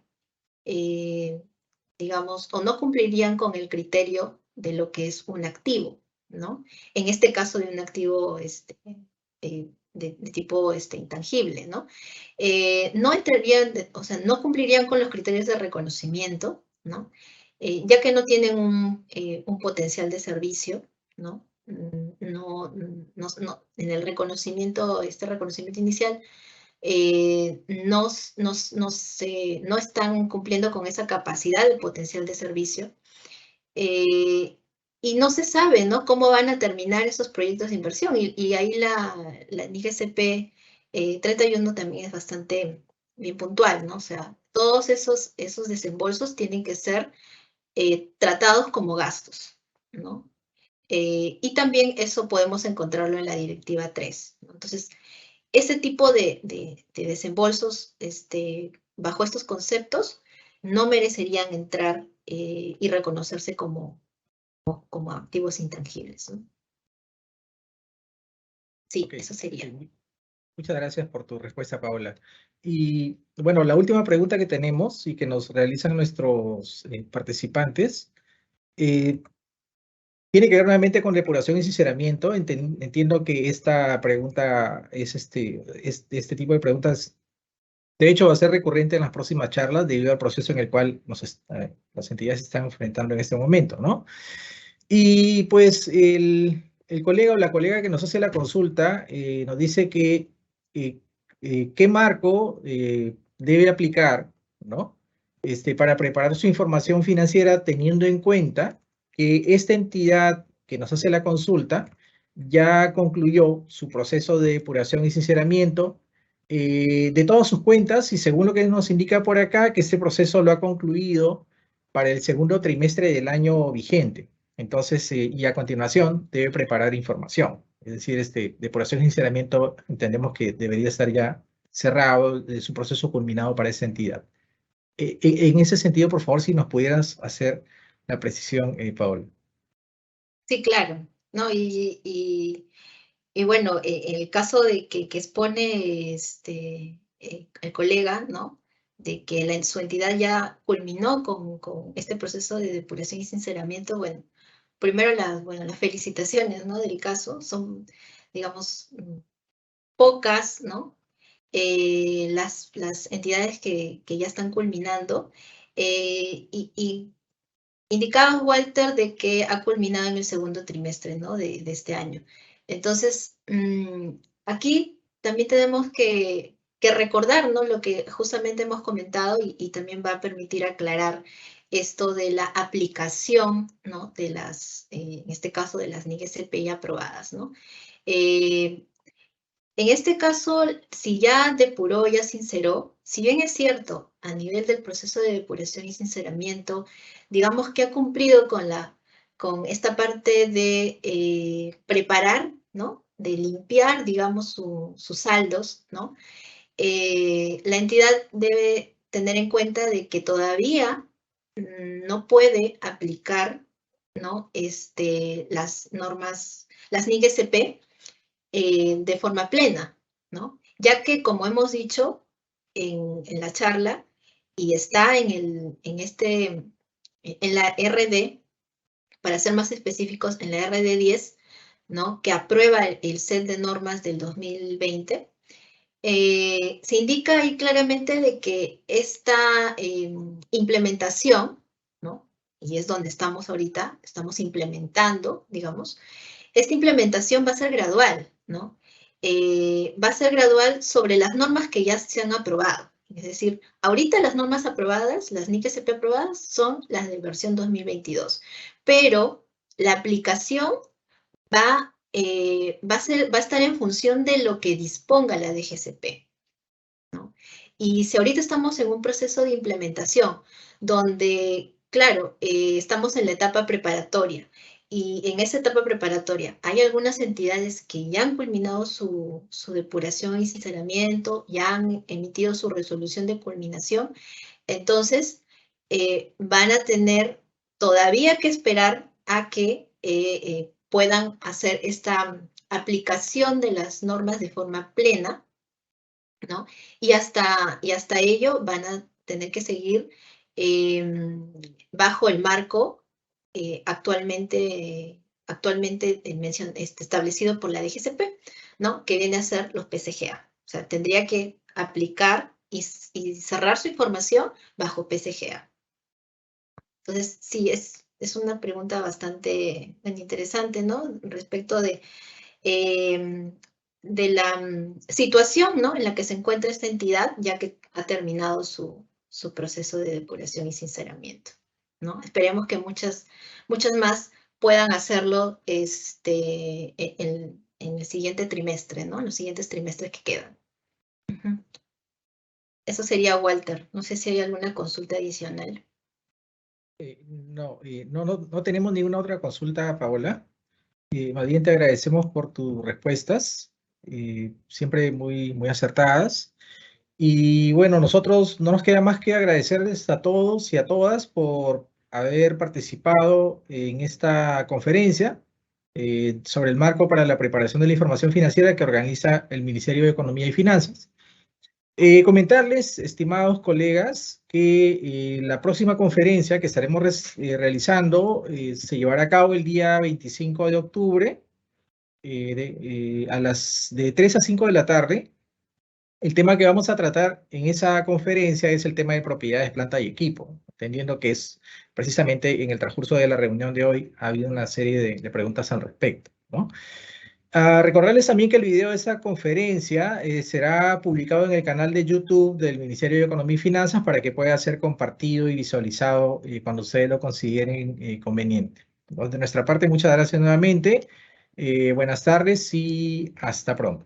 digamos, o no cumplirían con el criterio de lo que es un activo, ¿no? En este caso de un activo de tipo intangible, ¿no? No entrarían, o sea, no cumplirían con los criterios de reconocimiento, ¿no? Ya que no tienen un potencial de servicio, ¿no? En el reconocimiento, reconocimiento inicial, no están cumpliendo con esa capacidad de potencial de servicio, y no se sabe, ¿no?, cómo van a terminar esos proyectos de inversión. Y ahí la NIGCP 31 también es bastante bien puntual, ¿no? O sea, todos esos desembolsos tienen que ser tratados como gastos, ¿no? Y también eso podemos encontrarlo en la Directiva 3, ¿no? Entonces, ese tipo de desembolsos bajo estos conceptos no merecerían entrar y reconocerse como activos intangibles, ¿no? Sí, Ok, eso sería. ok. Muchas gracias por tu respuesta, Paola. Y bueno, la última pregunta que tenemos y que nos realizan nuestros participantes tiene que ver nuevamente con depuración y sinceramiento. Entiendo que esta pregunta es este tipo de preguntas, de hecho, va a ser recurrente en las próximas charlas debido al proceso en el cual las entidades se están enfrentando en este momento, ¿no? Y pues el colega o la colega que nos hace la consulta nos dice que qué marco debe aplicar, ¿no? Para preparar su información financiera teniendo en cuenta que esta entidad que nos hace la consulta ya concluyó su proceso de depuración y sinceramiento de todas sus cuentas y según lo que nos indica por acá, que este proceso lo ha concluido para el segundo trimestre del año vigente. Entonces, y a continuación debe preparar información. Es decir, depuración y sinceramiento entendemos que debería estar ya cerrado, su proceso culminado para esa entidad. En ese sentido, por favor, si nos pudieras hacer la precisión, Paola. Sí, claro, ¿no? Y bueno, el caso de que expone el colega, ¿no?, de que su entidad ya culminó con este proceso de depuración y sinceramiento, bueno, primero las felicitaciones, ¿no?, del caso. Son, digamos, pocas, ¿no?, las entidades que ya están culminando. Y indicaba Walter de que ha culminado en el segundo trimestre, ¿no?, de este año. Entonces, aquí también tenemos que recordar, ¿no?, lo que justamente hemos comentado y también va a permitir aclarar esto de la aplicación, ¿no?, de en este caso, de las NIGCP aprobadas, ¿no? En este caso, si ya depuró, ya sinceró, si bien es cierto, a nivel del proceso de depuración y sinceramiento, digamos que ha cumplido con esta parte de preparar, ¿no?, de limpiar, digamos, sus saldos, ¿no? La entidad debe tener en cuenta de que todavía no puede aplicar, ¿no?, las normas, las NIGCP, de forma plena, ¿no? Ya que, como hemos dicho en la charla, y está en la RD, para ser más específicos, en la RD 10, ¿no?, que aprueba el set de normas del 2020, se indica ahí claramente de que esta implementación, ¿no?, y es donde estamos ahorita, estamos implementando, digamos, esta implementación va a ser gradual, ¿no? Va a ser gradual sobre las normas que ya se han aprobado. Es decir, ahorita las normas aprobadas, las NIGCP aprobadas, son las de versión 2022. Pero la aplicación va a estar en función de lo que disponga la DGCP, ¿no? Y si ahorita estamos en un proceso de implementación, donde, claro, estamos en la etapa preparatoria, y en esa etapa preparatoria hay algunas entidades que ya han culminado su depuración y sinceramiento, ya han emitido su resolución de culminación, entonces van a tener todavía que esperar a que puedan hacer esta aplicación de las normas de forma plena, ¿no? Y hasta ello van a tener que seguir bajo el marco actualmente establecido por la DGCP, ¿no? Que viene a ser los PCGA. O sea, tendría que aplicar y cerrar su información bajo PCGA. Entonces, sí, es una pregunta bastante interesante, ¿no? Respecto de la situación, ¿no? En la que se encuentra esta entidad, ya que ha terminado su proceso de depuración y sinceramiento, ¿no? Esperemos que muchas más puedan hacerlo en el siguiente trimestre, ¿no? En los siguientes trimestres que quedan. Eso sería, Walter. No sé si hay alguna consulta adicional. No tenemos ninguna otra consulta, Paola. Más bien te agradecemos por tus respuestas, siempre muy, muy acertadas. Y bueno, nosotros no nos queda más que agradecerles a todos y a todas por haber participado en esta conferencia sobre el marco para la preparación de la información financiera que organiza el Ministerio de Economía y Finanzas. Comentarles, estimados colegas, que la próxima conferencia que estaremos realizando se llevará a cabo el día 25 de octubre de 3 a 5 de la tarde. El tema que vamos a tratar en esa conferencia es el tema de propiedades, planta y equipo, entendiendo que es precisamente en el transcurso de la reunión de hoy ha habido una serie de preguntas al respecto, ¿no? Recordarles también que el video de esta conferencia será publicado en el canal de YouTube del Ministerio de Economía y Finanzas para que pueda ser compartido y visualizado cuando ustedes lo consideren conveniente. De nuestra parte, muchas gracias nuevamente. Buenas tardes y hasta pronto.